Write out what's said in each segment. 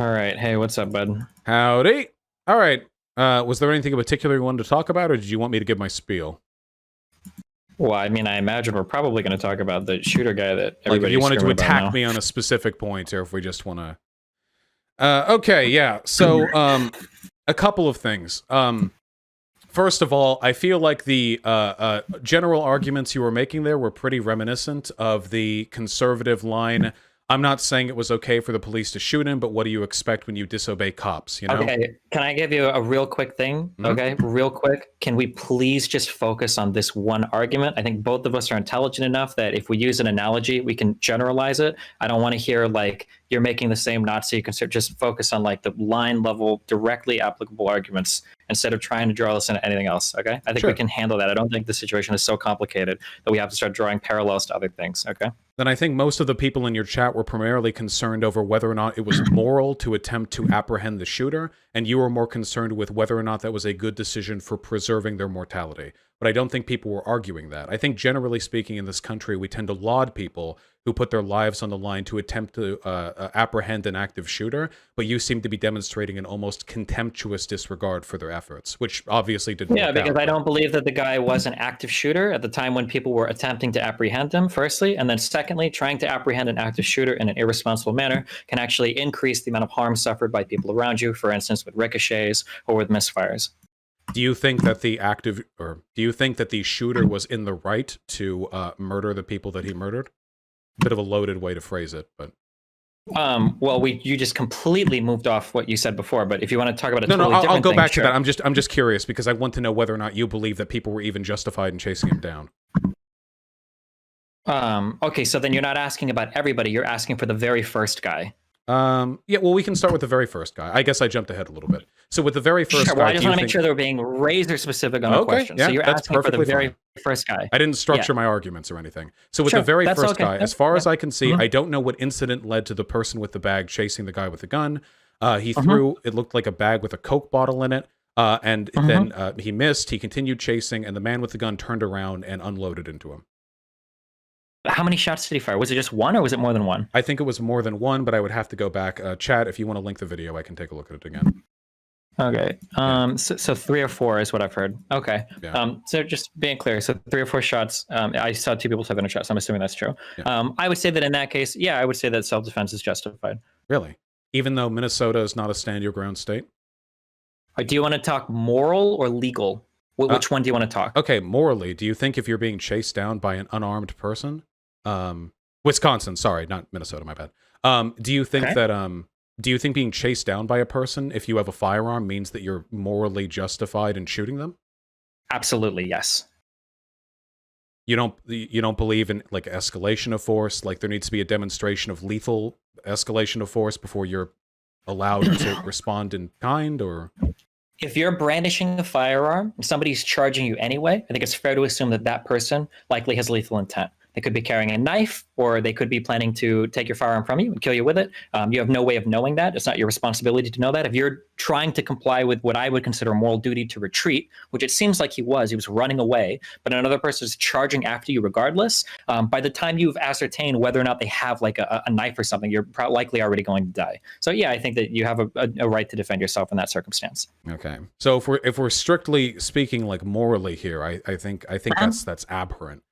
All right. Hey, what's up, bud? Howdy. All right. Was there anything in particular you wanted to talk about, or did you want me to give my spiel? Well, I mean, I imagine we're probably going to talk about the shooter guy that Like, if you everybody's wanted to screaming about attack now. me on a specific point, or if we just want to... okay, yeah. So, a couple of things. First of all, I feel like the general arguments you were making there were pretty reminiscent of the conservative line. I'm not saying it was okay for the police to shoot him, but what do you expect when you disobey cops, you know? Okay, can I give you a real quick thing? Okay, real quick. Can we please just focus on this one argument? I think both of us are intelligent enough that if we use an analogy, we can generalize it. I don't want to hear like you're making the same Nazi. You can just focus on like the line level, directly applicable arguments instead of trying to draw this into anything else. Okay, I think Sure. we can handle that. I don't think the situation is so complicated that we have to start drawing parallels to other things. Okay. Then I think most of the people in your chat were primarily concerned over whether or not it was moral to attempt to apprehend the shooter, and you were more concerned with whether or not that was a good decision for preserving their mortality. But I don't think people were arguing that. I think generally speaking in this country, we tend to laud people who put their lives on the line to attempt to apprehend an active shooter, but you seem to be demonstrating an almost contemptuous disregard for their efforts, which obviously didn't work out. Yeah, because I don't believe that the guy was an active shooter at the time when people were attempting to apprehend him, firstly, and then secondly, trying to apprehend an active shooter in an irresponsible manner can actually increase the amount of harm suffered by people around you, for instance, with ricochets or with misfires. Do you think that the shooter was in the right to murder the people that he murdered? Bit of a loaded way to phrase it, but well, you just completely moved off what you said before. But if you want to talk about a no, totally different I'll go thing, back sure. to that. I'm just curious because I want to know whether or not you believe that people were even justified in chasing him down. Okay, so then you're not asking about everybody. You're asking for the very first guy. Yeah, well, we can start with the very first guy. I guess I jumped ahead a little bit. So with the very first Sure, guy, well, I just want to make sure they're being razor specific on a question. Yeah, so you're that's asking for the very fine. first guy. I didn't structure my arguments or anything. So with the very first guy, as far as I can see, I don't know what incident led to the person with the bag chasing the guy with the gun. He threw, it looked like a bag with a Coke bottle in it, and then he missed, he continued chasing, and the man with the gun turned around and unloaded into him. How many shots did he fire? Was it just one or was it more than one? I think it was more than one, but I would have to go back. Chat, if you want to link the video, I can take a look at it again. Okay. So 3 or 4 is what I've heard. Okay. Yeah. So just being clear, so 3 or 4 shots. I saw 2 people have in a shot, so I'm assuming that's true. Yeah. I would say that in that case, yeah, I would say that self-defense is justified. Really? Even though Minnesota is not a stand-your-ground state? Do you want to talk moral or legal? Which one do you want to talk? Okay, morally, do you think if you're being chased down by an unarmed person, Wisconsin, sorry, not Minnesota, my bad. Do you think that do you think being chased down by a person if you have a firearm means that you're morally justified in shooting them? Absolutely, yes. You don't believe in like escalation of force, like there needs to be a demonstration of lethal escalation of force before you're allowed to respond in kind, or if you're brandishing a firearm and somebody's charging you anyway, I think it's fair to assume that that person likely has lethal intent. They could be carrying a knife, or they could be planning to take your firearm from you and kill you with it. You have no way of knowing that. It's not your responsibility to know that. If you're trying to comply with what I would consider a moral duty to retreat, which it seems like he was running away, but another person is charging after you regardless, by the time you've ascertained whether or not they have like a knife or something, you're likely already going to die. So yeah, I think that you have a right to defend yourself in that circumstance. Okay. So if we're strictly speaking like morally here, I think that's abhorrent.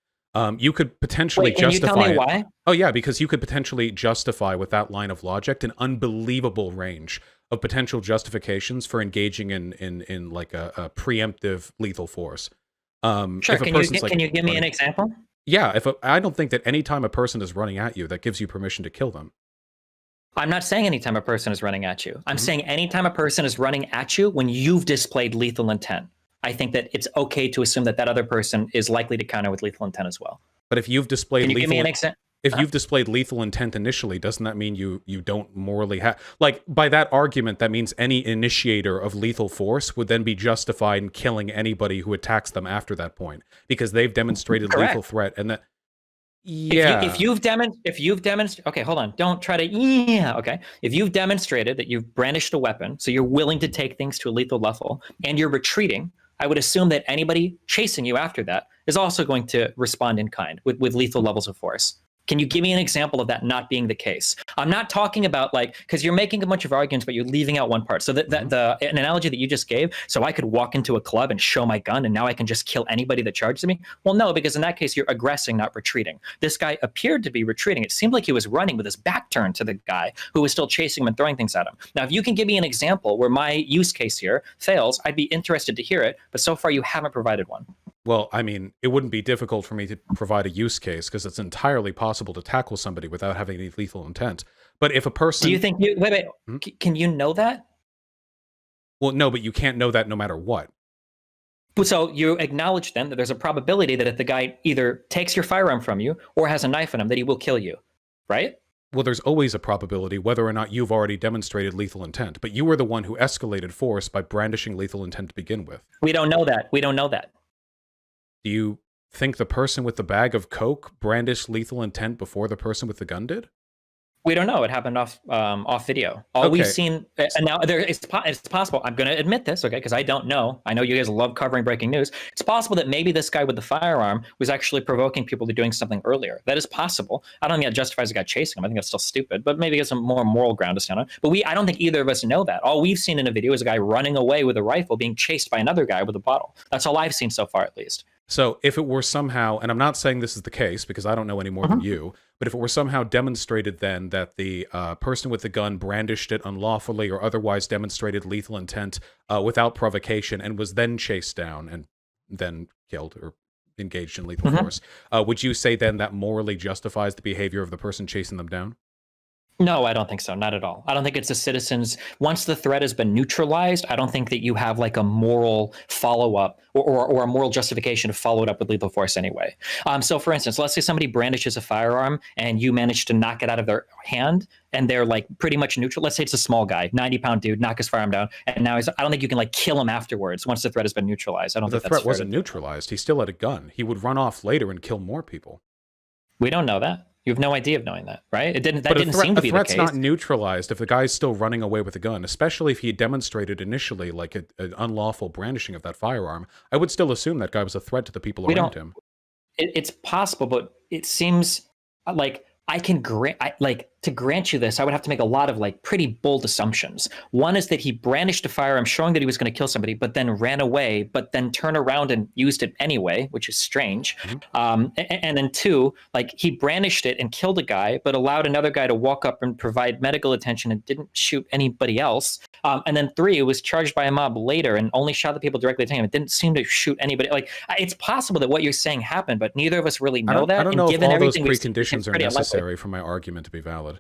You could potentially justify. Can you tell me why? Oh yeah, because you could potentially justify with that line of logic an unbelievable range of potential justifications for engaging in like a preemptive lethal force. Sure. Can you give me an example? Yeah. I don't think that any time a person is running at you, that gives you permission to kill them. I'm not saying anytime a person is running at you. I'm saying anytime a person is running at you when you've displayed lethal intent. I think that it's okay to assume that that other person is likely to counter with lethal intent as well. But if you've displayed Can you give me an example? If you've displayed lethal intent initially, doesn't that mean you don't morally have... Like, by that argument, that means any initiator of lethal force would then be justified in killing anybody who attacks them after that point, because they've demonstrated lethal threat, and that... Yeah. If you've demonstrated... Okay, hold on. Don't try to... Yeah, okay. If you've demonstrated that you've brandished a weapon, so you're willing to take things to a lethal level, and you're retreating... I would assume that anybody chasing you after that is also going to respond in kind with lethal levels of force. Can you give me an example of that not being the case? I'm not talking about like, because you're making a bunch of arguments, but you're leaving out one part. So an analogy that you just gave, so I could walk into a club and show my gun and now I can just kill anybody that charges me? Well, no, because in that case, you're aggressing, not retreating. This guy appeared to be retreating. It seemed like he was running with his back turned to the guy who was still chasing him and throwing things at him. Now, if you can give me an example where my use case here fails, I'd be interested to hear it. But so far, you haven't provided one. Well, I mean, it wouldn't be difficult for me to provide a use case because it's entirely possible to tackle somebody without having any lethal intent. But if a person... Do you think... Wait. Can you know that? Well, no, but you can't know that no matter what. So you acknowledge then that there's a probability that if the guy either takes your firearm from you or has a knife in him, that he will kill you, right? Well, there's always a probability whether or not you've already demonstrated lethal intent. But you were the one who escalated force by brandishing lethal intent to begin with. We don't know that. We don't know that. Do you think the person with the bag of coke brandished lethal intent before the person with the gun did? We don't know. It happened off video. All we've seen, and now it's possible. I'm going to admit this, okay? Because I don't know. I know you guys love covering breaking news. It's possible that maybe this guy with the firearm was actually provoking people to doing something earlier. That is possible. I don't think that justifies the guy chasing him. I think that's still stupid. But maybe it's a more moral ground to stand on. But I don't think either of us know that. All we've seen in a video is a guy running away with a rifle, being chased by another guy with a bottle. That's all I've seen so far, at least. So if it were somehow, and I'm not saying this is the case because I don't know any more than you, but if it were somehow demonstrated then that the person with the gun brandished it unlawfully or otherwise demonstrated lethal intent without provocation and was then chased down and then killed or engaged in lethal force, would you say then that morally justifies the behavior of the person chasing them down? No, I don't think so. Not at all. I don't think it's a citizen's... Once the threat has been neutralized, I don't think that you have like a moral follow-up or a moral justification to follow it up with lethal force anyway. So for instance, let's say somebody brandishes a firearm and you manage to knock it out of their hand and they're like pretty much neutral. Let's say it's a small guy, 90-pound dude, knock his firearm down. And now I don't think you can like kill him afterwards once the threat has been neutralized. I don't think the threat wasn't neutralized. He still had a gun. He would run off later and kill more people. We don't know that. You have no idea of knowing that, right? That didn't seem to be the case. The threat's not neutralized if the guy's still running away with a gun, especially if he demonstrated initially like an unlawful brandishing of that firearm. I would still assume that guy was a threat to the people around him. It's possible, but it seems like I can to grant you this, I would have to make a lot of like pretty bold assumptions. One is that he brandished a firearm showing that he was going to kill somebody, but then ran away, but then turned around and used it anyway, which is strange. And then two, like he brandished it and killed a guy, but allowed another guy to walk up and provide medical attention and didn't shoot anybody else. And then three, it was charged by a mob later and only shot the people directly at him. It didn't seem to shoot anybody. Like it's possible that what you're saying happened, but neither of us really know that. I don't know if all those preconditions are necessary for my argument to be valid.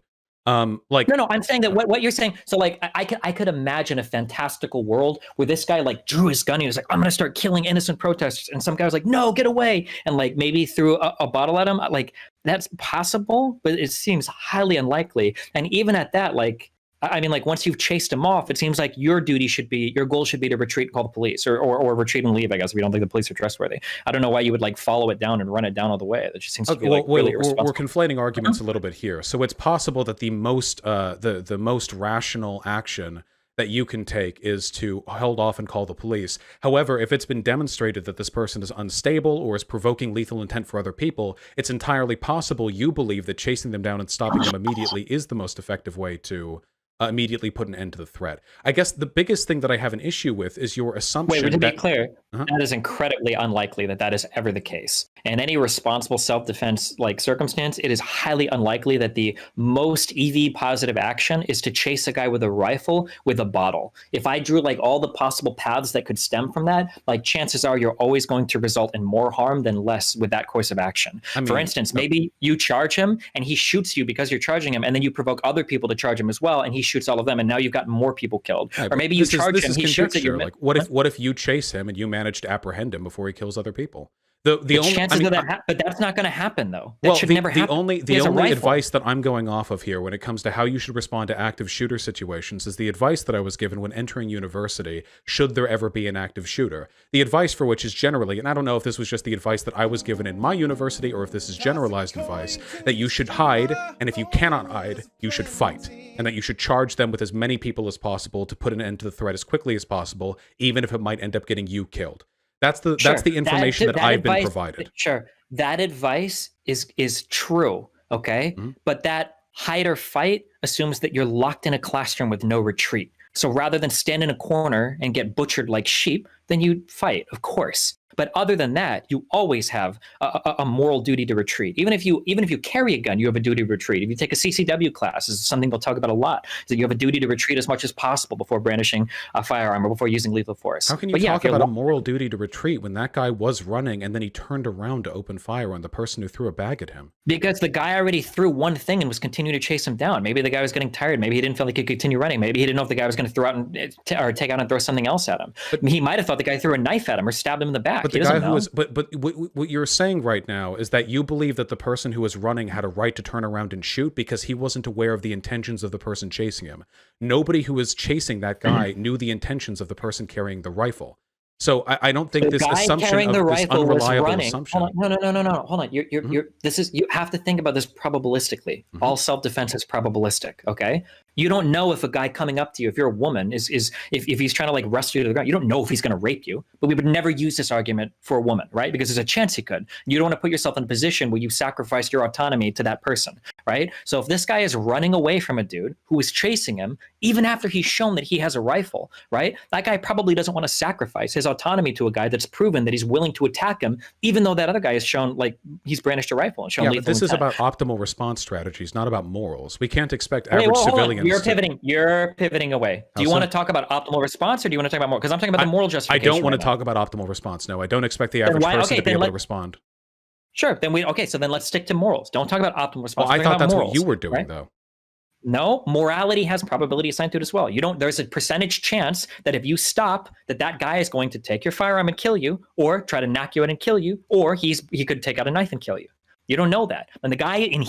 No, I'm saying that what you're saying. So like, I could imagine a fantastical world where this guy like drew his gun and he was like, I'm going to start killing innocent protesters. And some guy was like, no, get away. And like maybe threw a bottle at him. Like that's possible, but it seems highly unlikely. And even at that, like, I mean, like once you've chased him off, it seems like your goal should be to retreat and call the police or retreat and leave, I guess, if you don't think the police are trustworthy. I don't know why you would like follow it down and run it down all the way. That just seems to be like really irresponsible. We're conflating arguments a little bit here. So it's possible that the most rational action that you can take is to hold off and call the police. However, if it's been demonstrated that this person is unstable or is provoking lethal intent for other people, it's entirely possible you believe that chasing them down and stopping them immediately is the most effective way to immediately put an end to the threat. I guess the biggest thing that I have an issue with is your assumption. Wait, to be clear, that is incredibly unlikely that is ever the case. In any responsible self-defense like circumstance, it is highly unlikely that the most EV positive action is to chase a guy with a rifle with a bottle. If I drew like all the possible paths that could stem from that, like chances are you're always going to result in more harm than less with that course of action. For instance, maybe you charge him and he shoots you because you're charging him, and then you provoke other people to charge him as well, and he shoots all of them, and now you've got more people killed. Or maybe you charge him, he shoots at you. Like, what if you chase him and you manage to apprehend him before he kills other people? But that's not going to happen, though. That should never happen. The only advice that I'm going off of here when it comes to how you should respond to active shooter situations is the advice that I was given when entering university, should there ever be an active shooter. The advice for which is generally, and I don't know if this was just the advice that I was given in my university or if this is generalized advice, that you should hide, and if you cannot hide, you should fight. And that you should charge them with as many people as possible to put an end to the threat as quickly as possible, even if it might end up getting you killed. That's the information that I've been provided. Sure, that advice is true. okay? But that hide or fight assumes that you're locked in a classroom with no retreat. So rather than stand in a corner and get butchered like sheep, then you fight, of course. But other than that, you always have a moral duty to retreat. Even if you carry a gun, you have a duty to retreat. If you take a CCW class, this is something we'll talk about a lot, is that you have a duty to retreat as much as possible before brandishing a firearm or before using lethal force. How can you talk about a moral duty to retreat when that guy was running and then he turned around to open fire on the person who threw a bag at him? Because the guy already threw one thing and was continuing to chase him down. Maybe the guy was getting tired. Maybe he didn't feel like he could continue running. Maybe he didn't know if the guy was going to throw out or take out and throw something else at him. But he might have thought the guy threw a knife at him or stabbed him in the back. But the guy who was, but what you're saying right now is that you believe that the person who was running had a right to turn around and shoot because he wasn't aware of the intentions of the person chasing him. Nobody who was chasing that guy knew the intentions of the person carrying the rifle. So I don't think this assumption of this unreliable assumption. Hold on. No. Hold on. You have to think about this probabilistically. All self-defense is probabilistic. Okay. You don't know if a guy coming up to you, if you're a woman, if he's trying to like wrestle you to the ground, you don't know if he's going to rape you. But we would never use this argument for a woman, right? Because there's a chance he could. You don't want to put yourself in a position where you've sacrificed your autonomy to that person, right? So if this guy is running away from a dude who is chasing him, even after he's shown that he has a rifle, right? That guy probably doesn't want to sacrifice his autonomy to a guy that's proven that he's willing to attack him, even though that other guy has shown like he's brandished a rifle and shown lethal intent. But this is about optimal response strategies, not about morals. We can't expect average civilians. You're pivoting away. Do you want to talk about optimal response or do you want to talk about moral? Because I'm talking about the moral justification. I don't want to talk about optimal response. No, I don't expect the average person to be able to respond. Sure. So then let's stick to morals. Don't talk about optimal response. Well, I thought that's what you were doing, though. No, morality has probability assigned to it as well. There's a percentage chance that if you stop, that guy is going to take your firearm and kill you, or try to knock you out and kill you, or he could take out a knife and kill you. You don't know that. And the guy in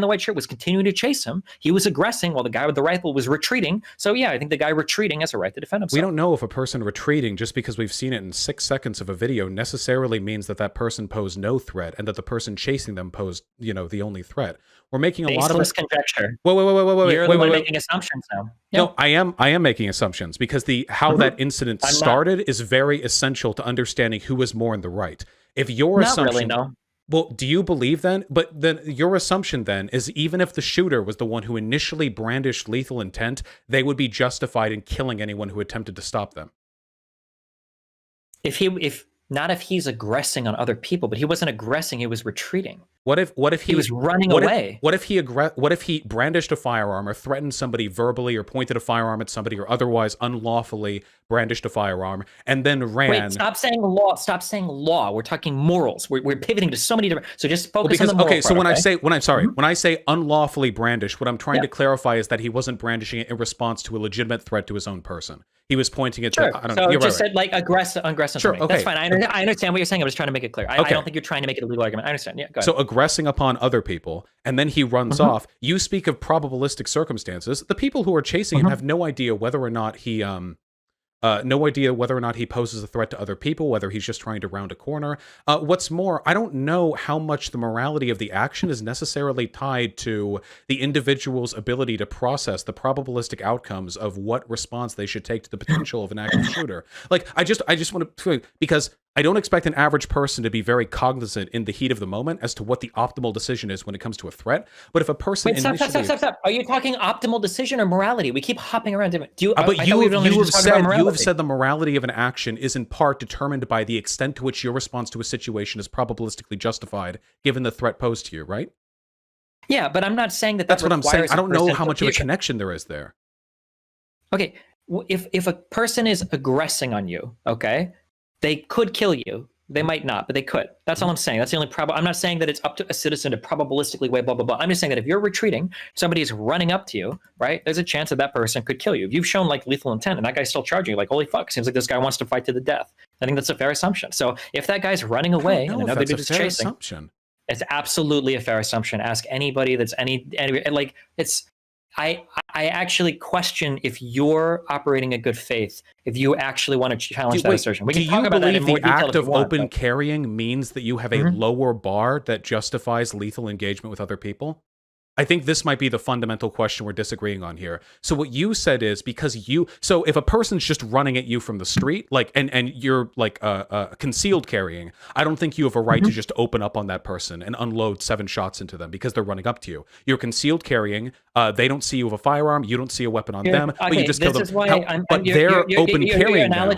the white shirt was continuing to chase him. He was aggressing while the guy with the rifle was retreating. So yeah, I think the guy retreating has a right to defend himself. We don't know if a person retreating, just because we've seen it in 6 seconds of a video, necessarily means that person posed no threat and that the person chasing them posed, the only threat. We're making a lot of conjecture. Wait. You're the one making assumptions now. No, I am making assumptions because how that incident started is very essential to understanding who was more in the right. If your assumption, really, no. Well, do you believe then? But then your assumption then is even if the shooter was the one who initially brandished lethal intent, they would be justified in killing anyone who attempted to stop them. If he's aggressing on other people, but he wasn't aggressing, he was retreating. What if he was running away? What if he brandished a firearm or threatened somebody verbally or pointed a firearm at somebody or otherwise unlawfully brandished a firearm and then ran? Wait, stop saying law. Stop saying law. We're talking morals. We're pivoting to so many different. So just focus on the moral part, when I say unlawfully brandish, what I'm trying to clarify is that he wasn't brandishing it in response to a legitimate threat to his own person. He was pointing it to. I don't know. So just said like aggressive. Sure, okay. That's fine. I understand what you're saying. I was trying to make it clear. I don't think you're trying to make it a legal argument. I understand. Yeah, go ahead. So aggressing upon other people, and then he runs off. You speak of probabilistic circumstances. The people who are chasing him have no idea whether or not he poses a threat to other people, whether he's just trying to round a corner. What's more, I don't know how much the morality of the action is necessarily tied to the individual's ability to process the probabilistic outcomes of what response they should take to the potential of an active shooter. Like, I just want to, because I don't expect an average person to be very cognizant in the heat of the moment as to what the optimal decision is when it comes to a threat. But if a person stop. Are you talking optimal decision or morality? We keep hopping around different. You have said the morality of an action is in part determined by the extent to which your response to a situation is probabilistically justified given the threat posed to you, right? Yeah, but I'm not saying that. That's what I'm saying. I don't know how much of a connection there is there. Okay, if a person is aggressing on you, okay, they could kill you. They might not, but they could. That's all I'm saying. That's the only problem. I'm not saying that it's up to a citizen to probabilistically weigh blah, blah, blah. I'm just saying that if you're retreating, somebody is running up to you, right? There's a chance that person could kill you. If you've shown like lethal intent and that guy's still charging you, like, holy fuck, seems like this guy wants to fight to the death. I think that's a fair assumption. So if that guy's running away and another dude is chasing, it's absolutely a fair assumption. Ask anybody that's any like it's. I actually question if you're operating in good faith, if you actually want to challenge that assertion. We can talk about that in more detail. Do you believe the act of open carrying means that you have a lower bar that justifies lethal engagement with other people? I think this might be the fundamental question we're disagreeing on here. So what you said is so if a person's just running at you from the street, like, and you're like concealed carrying, I don't think you have a right to just open up on that person and unload 7 shots into them because they're running up to you. You're concealed carrying. They don't see you with a firearm. You don't see a weapon on them, but you just kill them. But they're open carrying now.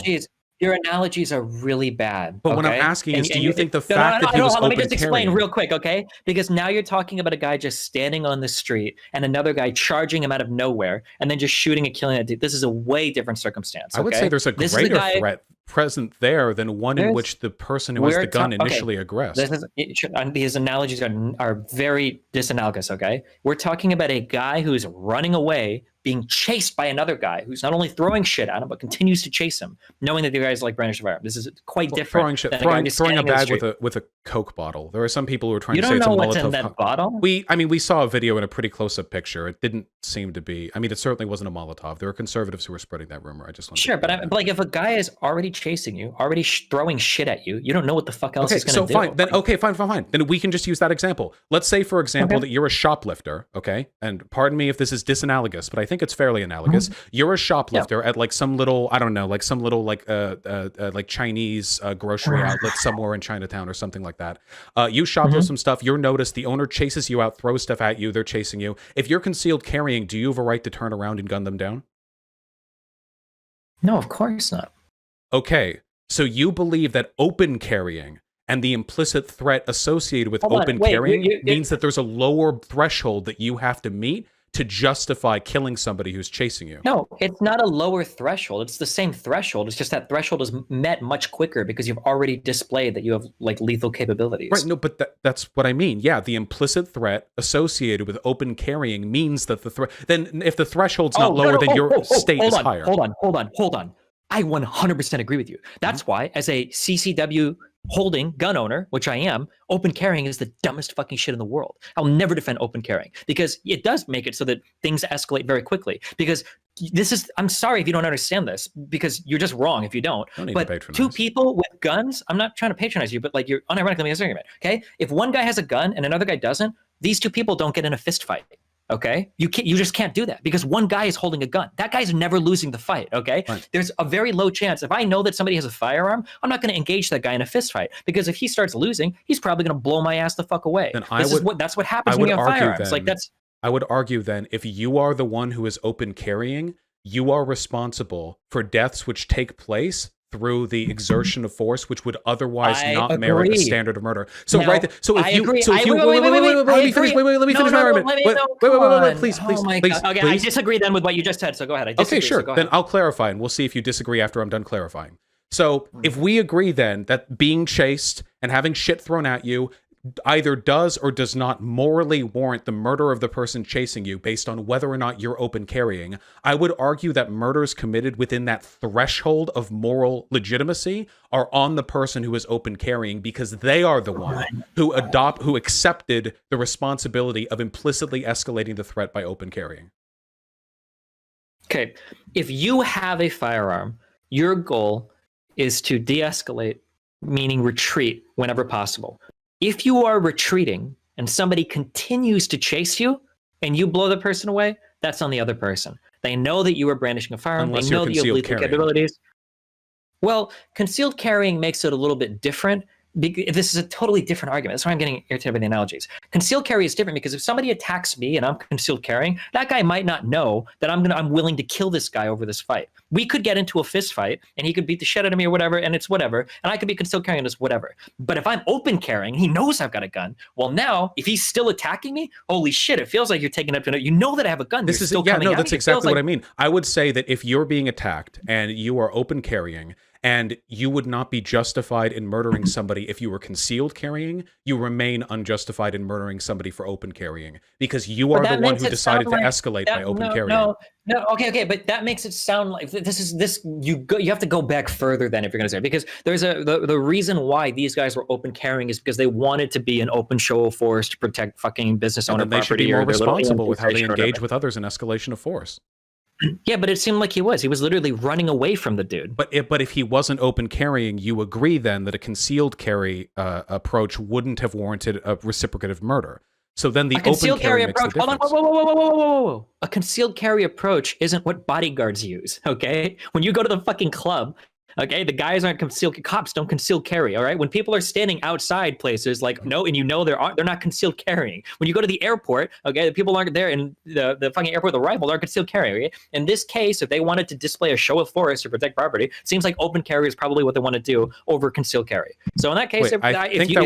Your analogies are really bad. But what I'm asking is, do you think the fact that he was open carrying... Let me just explain real quick, okay? Because now you're talking about a guy just standing on the street and another guy charging him out of nowhere and then just shooting and killing that dude. This is a way different circumstance. I would say there's a greater threat present there than one in which the person who has the gun initially aggressed. These analogies are very disanalogous, okay? We're talking about a guy who's running away, being chased by another guy who's not only throwing shit at him, but continues to chase him, knowing that the guy's like brandishing a firearm. This is quite different. Throwing a bag with a Coke bottle. There are some people who are trying to say it's a Molotov. You don't know what's in that bottle? We saw a video in a pretty close-up picture. It didn't seem to be. I mean, it certainly wasn't a Molotov. There were conservatives who were spreading that rumor. I just want but like if a guy is already chasing you, already throwing shit at you, you don't know what the fuck else he's going to do. Fine. Then we can just use that example. Let's say, for example, that you're a shoplifter, okay? And pardon me if this is disanalogous, but I think it's fairly analogous. You're a shoplifter at like some little, I don't know, like some little like Chinese grocery outlet somewhere in Chinatown or something like that. You shoplift some stuff. You're noticed. The owner chases you out, throws stuff at you. They're chasing you. If you're concealed carrying, do you have a right to turn around and gun them down? No, of course not. Okay, so you believe that open carrying and the implicit threat associated with carrying means that there's a lower threshold that you have to meet to justify killing somebody who's chasing you. No, it's not a lower threshold. It's the same threshold. It's just that threshold is met much quicker because you've already displayed that you have like lethal capabilities. Right. No, but that's what I mean. Yeah, the implicit threat associated with open carrying means that the threat. Then, if the threshold's not lower, then your state is higher. Hold on. I 100% agree with you. That's why, as a CCW holding gun owner, which I am, open carrying is the dumbest fucking shit in the world. I'll never defend open carrying because it does make it so that things escalate very quickly. Because I'm sorry if you don't understand this, because you're just wrong if you don't. But 2 people with guns, I'm not trying to patronize you, but like you're unironically making this argument, okay? If one guy has a gun and another guy doesn't, these 2 people don't get in a fist fight. Okay, you just can't do that because one guy is holding a gun. That guy's never losing the fight. Okay, right. There's a very low chance. If I know that somebody has a firearm, I'm not going to engage that guy in a fist fight because if he starts losing, he's probably going to blow my ass the fuck away. That's what happens when you have firearms. I would argue then, if you are the one who is open carrying, you are responsible for deaths which take place through the exertion of force, which would otherwise not merit a standard of murder. So now, let me finish my argument. Wait, please. Okay, I disagree then with what you just said. So go ahead. Okay, sure. Then I'll clarify, and we'll see if you disagree after I'm done clarifying. So if we agree then that being chased and having shit thrown at you either does or does not morally warrant the murder of the person chasing you based on whether or not you're open carrying, I would argue that murders committed within that threshold of moral legitimacy are on the person who is open carrying because they are the one who accepted the responsibility of implicitly escalating the threat by open carrying. Okay, if you have a firearm, your goal is to de-escalate, meaning retreat whenever possible. If you are retreating and somebody continues to chase you and you blow the person away, that's on the other person. They know that you are brandishing a firearm. They know that you have lethal capabilities. Well, concealed carrying makes it a little bit different. This is a totally different argument. That's why I'm getting irritated by the analogies. Concealed carry is different because if somebody attacks me and I'm concealed carrying, that guy might not know that I'm willing to kill this guy over this fight. We could get into a fist fight and he could beat the shit out of me or whatever, and it's whatever. And I could be concealed carrying and it's whatever. But if I'm open carrying, he knows I've got a gun. Well, now if he's still attacking me, holy shit! It feels like you're taking up to you know that I have a gun. This is that's exactly what I mean. I would say that if you're being attacked and you are open carrying, and you would not be justified in murdering somebody if you were concealed carrying, you remain unjustified in murdering somebody for open carrying because you are the one who decided to escalate by open carrying. No, okay, but that makes it sound like you have to go back further than if you're going to say it, because there's the reason why these guys were open carrying is because they wanted to be an open show of force to protect fucking business owner property. They should be more responsible with how they engage with others in escalation of force. Yeah, but it seemed like he was literally running away from the dude. But if he wasn't open carrying, you agree then that a concealed carry approach wouldn't have warranted a reciprocative murder. So then the A concealed open carry carry makes the approach. Hold on, difference. whoa. A concealed carry approach isn't what bodyguards use. Okay, when you go to the fucking club, okay, the guys aren't concealed. Cops don't conceal carry. All right, when people are standing outside places, like no, and you know they're not concealed carrying. When you go to the airport, okay, the people aren't there in the fucking airport. The rifle are concealed carry. Right? In this case, if they wanted to display a show of force or protect property, it seems like open carry is probably what they want to do over concealed carry. So in that case,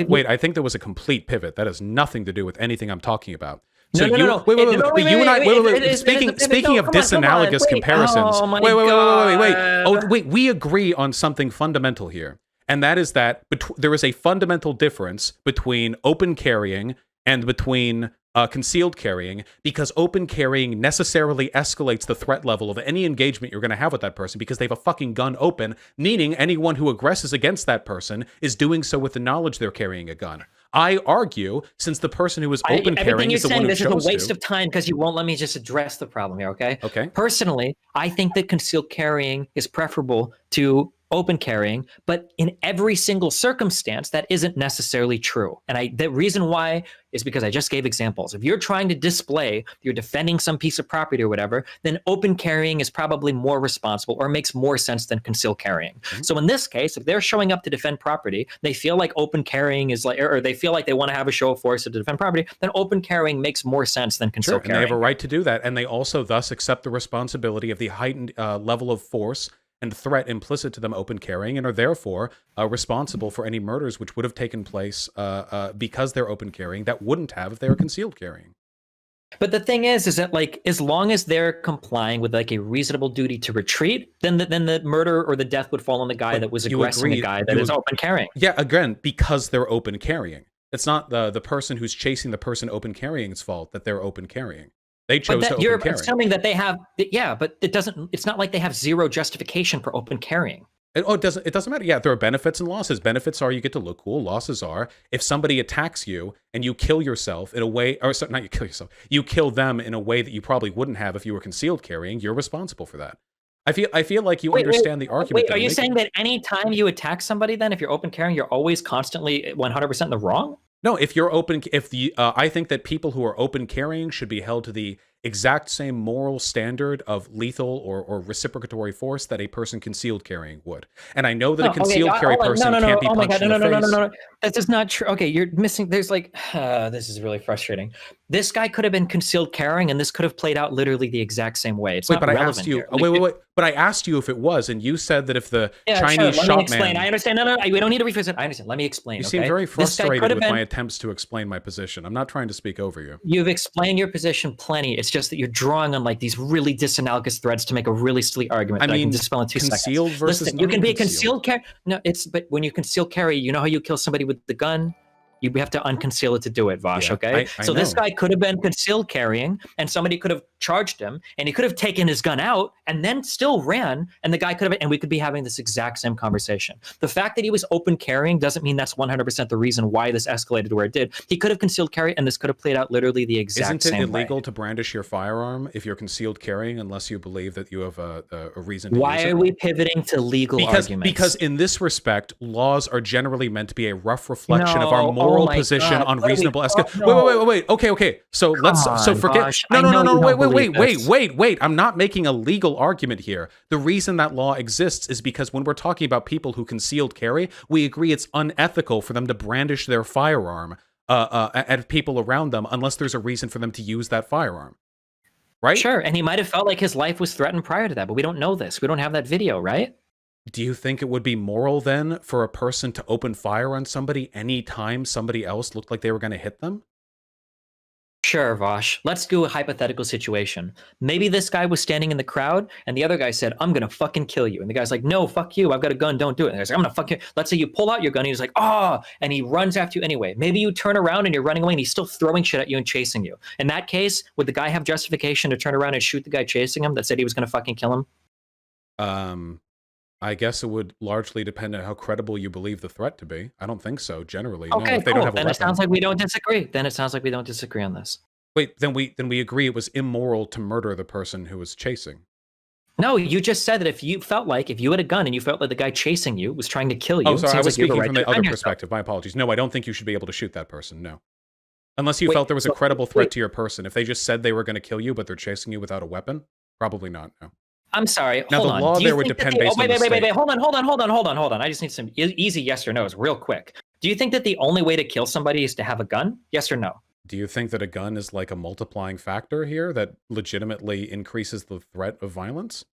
Wait, I think there was a complete pivot. That has nothing to do with anything I'm talking about. So no. Wait, you and I, speaking of disanalogous comparisons, wait. Oh, wait, we agree on something fundamental here. And that is that there is a fundamental difference between open carrying and between concealed carrying, because open carrying necessarily escalates the threat level of any engagement you're going to have with that person because they have a fucking gun open, meaning anyone who aggresses against that person is doing so with the knowledge they're carrying a gun. I argue, since the person who is open carrying is the one who chose to. This is a waste of time because you won't let me just address the problem here, okay? Okay. Personally, I think that concealed carrying is preferable to open carrying, but in every single circumstance, that isn't necessarily true. And the reason why is because I just gave examples. If you're trying to display, you're defending some piece of property or whatever, then open carrying is probably more responsible or makes more sense than concealed carrying. Mm-hmm. So in this case, if they're showing up to defend property, they feel like open carrying is like, or they feel like they want to have a show of force to defend property, then open carrying makes more sense than concealed carrying. And they have a right to do that. And they also thus accept the responsibility of the heightened level of force and threat implicit to them open carrying, and are therefore responsible for any murders which would have taken place because they're open carrying that wouldn't have if they were concealed carrying. But the thing is that like as long as they're complying with like a reasonable duty to retreat, then the murder or the death would fall on the guy that was aggressing the guy that is open carrying. Yeah, again, because they're open carrying. It's not the person who's chasing the person open carrying's fault that they're open carrying. They chose to open carry. You're assuming that they have, yeah, but it's not like they have zero justification for open carrying. It doesn't matter. Yeah, there are benefits and losses. Benefits are you get to look cool. Losses are if somebody attacks you and you kill yourself in a way, or sorry, not you kill yourself, you kill them in a way that you probably wouldn't have if you were concealed carrying. You're responsible for that. I feel like you understand the argument. Wait, are you saying that any time you attack somebody, then if you're open carrying, you're always constantly 100% in the wrong? No, if you're open, I think that people who are open carrying should be held to the exact same moral standard of lethal or reciprocatory force that a person concealed carrying would. And I know that a concealed carry person can't be punched in the face. No. That's just not true. Okay, you're missing. There's like, this is really frustrating. This guy could have been concealed carrying, and this could have played out literally the exact same way. It's not relevant. I asked you. Wait. But I asked you if it was, and you said that if the Chinese shop man. Explain. I understand. No. We don't need to rephrase it. I understand. Let me explain. You seem very frustrated with my attempts to explain my position. I'm not trying to speak over you. You've explained your position plenty. It's just that you're drawing on like these really disanalogous threads to make a really silly argument. I mean, can dispel in 2 seconds. Concealed versus Listen, you can be a concealed carry. No, but when you conceal carry, you know how you kill somebody with the gun? You have to unconceal it to do it, Vaush, okay? So this guy could have been concealed carrying, and somebody could have charged him, and he could have taken his gun out, and then still ran, and the guy could have, and we could be having this exact same conversation. The fact that he was open carrying doesn't mean that's 100% the reason why this escalated to where it did. He could have concealed carry, and this could have played out literally the exact same way. Isn't it illegal to brandish your firearm if you're concealed carrying unless you believe that you have a reason to use it? Why are we pivoting to legal arguments? Because in this respect, laws are generally meant to be a rough reflection of our moral position on reasonable escalation. Wait. Okay. So forget. Gosh, No. Wait. I'm not making a legal argument here. The reason that law exists is because when we're talking about people who concealed carry, we agree it's unethical for them to brandish their firearm at people around them unless there's a reason for them to use that firearm. Right? Sure, and he might have felt like his life was threatened prior to that, but we don't know this. We don't have that video, right? Do you think it would be moral then for a person to open fire on somebody anytime somebody else looked like they were going to hit them? Sure, Vaush. Let's do a hypothetical situation. Maybe this guy was standing in the crowd and the other guy said, I'm going to fucking kill you. And the guy's like, no, fuck you. I've got a gun. Don't do it. And he's like, I'm going to fuck you. Let's say you pull out your gun and he's like, and he runs after you anyway. Maybe you turn around and you're running away and he's still throwing shit at you and chasing you. In that case, would the guy have justification to turn around and shoot the guy chasing him that said he was going to fucking kill him? I guess it would largely depend on how credible you believe the threat to be. I don't think so, generally. Okay, no, if they don't have a then weapon. It sounds like we don't disagree. On this. Wait, then we agree it was immoral to murder the person who was chasing. No, you just said that if you had a gun and you felt like the guy chasing you was trying to kill you. Oh, sorry, I was speaking from the other perspective. My apologies. No, I don't think you should be able to shoot that person. No. Unless you Wait, felt there was a so- credible wait, threat to your person. If they just said they were going to kill you, but they're chasing you without a weapon, probably not. No. I'm sorry. Now, Hold the on. law Do you there would think that depend the, based on the state. Hold on. I just need some easy yes or no's real quick. Do you think that the only way to kill somebody is to have a gun? Yes or no? Do you think that a gun is like a multiplying factor here that legitimately increases the threat of violence?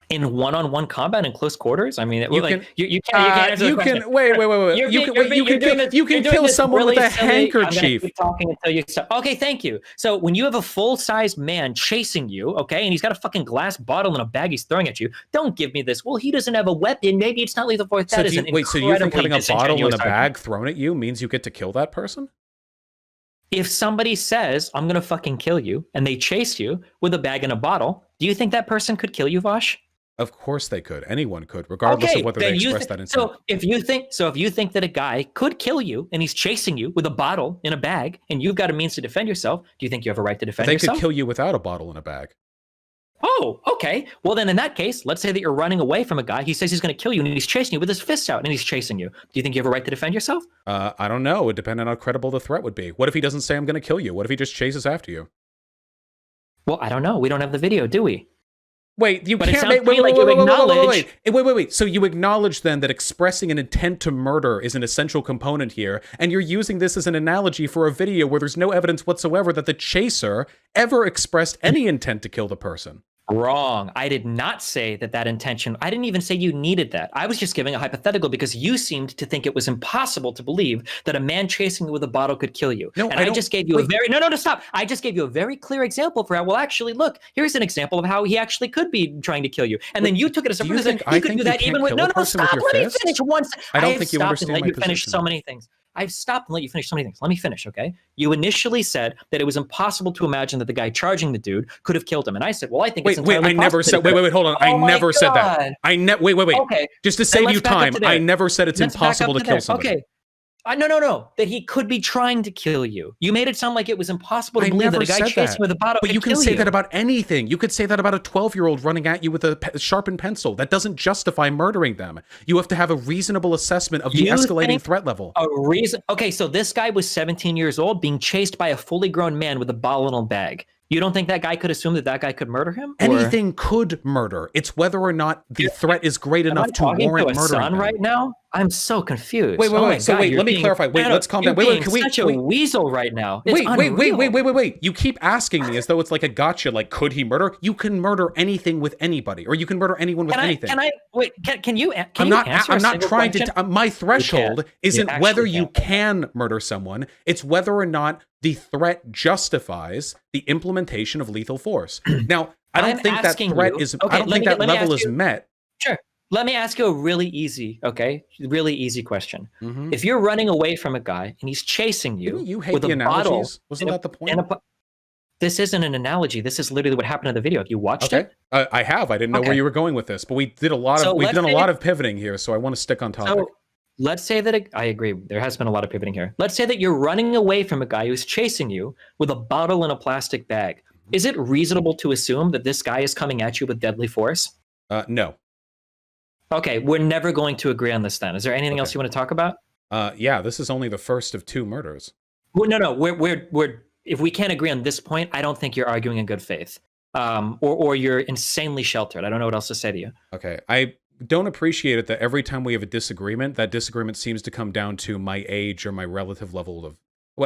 In one-on-one combat in close quarters? I mean, You like can, you can't answer the question. wait. You're You being- can, you're wait, being- you're doing this- you can you're doing kill this someone with really a silly- I'm gonna handkerchief. keep talking until you stop. Okay, thank you. So when you have a full-sized man chasing you, okay, and he's got a fucking glass bottle in a bag he's throwing at you, don't give me this. Well, he doesn't have a weapon. Maybe it's not lethal force. That is an Wait, so you think incredibly having a bottle in a disingenuous bag argument. thrown at you means you get to kill that person? If somebody says, I'm going to fucking kill you, and they chase you with a bag and a bottle, do you think that person could kill you, Vaush? Of course they could. Anyone could, regardless of whether they express that intent. So if you think that a guy could kill you and he's chasing you with a bottle in a bag and you've got a means to defend yourself, do you think you have a right to defend They yourself? could kill you without a bottle in a bag. Oh, okay. Well, then in that case, let's say that you're running away from a guy. He says he's going to kill you and he's chasing you with his fists out and he's chasing you. Do you think you have a right to defend yourself? I don't know. It depends on how credible the threat would be. What if he doesn't say I'm going to kill you? What if he just chases after you? Well, I don't know. We don't have the video, do we? Wait, you But it can't sounds to me like you acknowledge. Wait. So you acknowledge then that expressing an intent to murder is an essential component here, and you're using this as an analogy for a video where there's no evidence whatsoever that the chaser ever expressed any intent to kill the person. Wrong. I did not say that intention. I didn't even say you needed that. I was just giving a hypothetical because you seemed to think it was impossible to believe that a man chasing you with a bottle could kill you. No, and I just gave you a very stop. I just gave you a very clear example for how. Well, actually, look. Here's an example of how he actually could be trying to kill you. And then you took it as a Do you think he could do that even with stop. Let me finish once. I don't think you understand my Let you finish position. so many things. I've stopped and let you finish so many things. Let me finish, okay? You initially said that it was impossible to imagine that the guy charging the dude could have killed him, and I said, "Well, I think it's entirely I never possible." said. Wait, hold on. I never said that. Wait. Okay. Just to save let's you back up time, to there. I never said it's Let's back up impossible to kill there. somebody. Okay. No. That he could be trying to kill you. You made it sound like it was impossible to believe that a guy chasing with a bottle But could you can kill say you. that about anything. You could say that about a 12-year-old running at you with a sharpened pencil. That doesn't justify murdering them. You have to have a reasonable assessment of the escalating threat level. A reason? Okay, so this guy was 17 years old being chased by a fully grown man with a bottle in a bag. You don't think that guy could assume that guy could murder him? Anything could murder. It's whether or not the threat is great enough to warrant murdering them. Right now? I'm so confused. Wait. Let me clarify. Wait, let's calm down. Wait. Can we? Such a weasel right now. It's Wait. You keep asking me as though it's like a gotcha. Like, could he murder? You can murder anything with anybody, or you can murder anyone with anything. Can you? I'm not trying to. My threshold isn't whether you can murder someone. It's whether or not the threat justifies the implementation of lethal force. Now, I don't think that threat is. I don't think that level is met. Sure. Let me ask you a really easy question. Mm-hmm. If you're running away from a guy and he's chasing you, you hate with the a analogies. bottle, Wasn't that the point? This isn't an analogy. This is literally what happened in the video. Have you watched it? I have. I didn't know where you were going with this, but we've done a lot of pivoting here, so I want to stick on topic. So let's say that I agree. There has been a lot of pivoting here. Let's say that you're running away from a guy who's chasing you with a bottle in a plastic bag. Is it reasonable to assume that this guy is coming at you with deadly force? No. Okay, we're never going to agree on this then. Is there anything else you want to talk about? Yeah, this is only the first of 2 murders. Well, no. We're if we can't agree on this point, I don't think you're arguing in good faith. Or you're insanely sheltered. I don't know what else to say to you. Okay. I don't appreciate it that every time we have a disagreement, that disagreement seems to come down to my age or my relative level of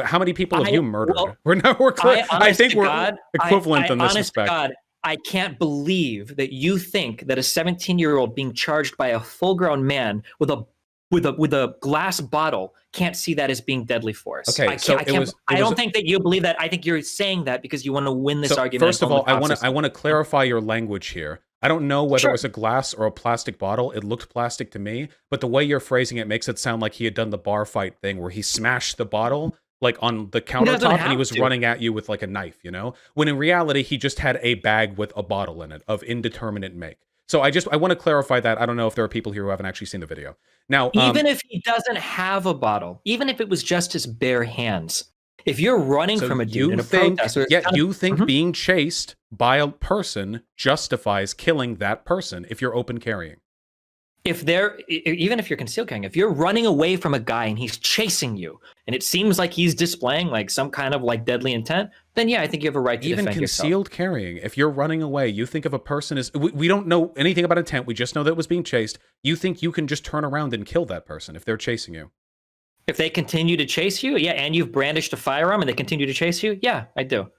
how many people have you murdered? I think we're equivalent in this respect. God, I can't believe that you think that a 17-year-old being charged by a full-grown man with a glass bottle can't see that as being deadly force. Okay, I don't think that you believe that. I think you're saying that because you want to win this argument. First of all, I want to clarify your language here. I don't know whether it was a glass or a plastic bottle. It looked plastic to me, but the way you're phrasing it makes it sound like he had done the bar fight thing where he smashed the bottle like on the countertop and he was running at you with like a knife, when in reality he just had a bag with a bottle in it of indeterminate make. So I want to clarify that. I don't know if there are people here who haven't actually seen the video. Now, even if he doesn't have a bottle, even if it was just his bare hands, if you're running from a dude in a protest, you think being chased by a person justifies killing that person if you're open carrying? Even if you're concealed carrying, if you're running away from a guy and he's chasing you, and it seems like he's displaying like some kind of like deadly intent, then yeah, I think you have a right to Even defend yourself. concealed carrying, if you're running away, you think if a person is, we don't know anything about intent, we just know that it was being chased, you think you can just turn around and kill that person if they're chasing you? If they continue to chase you, yeah, and you've brandished a firearm and they continue to chase you, yeah, I do.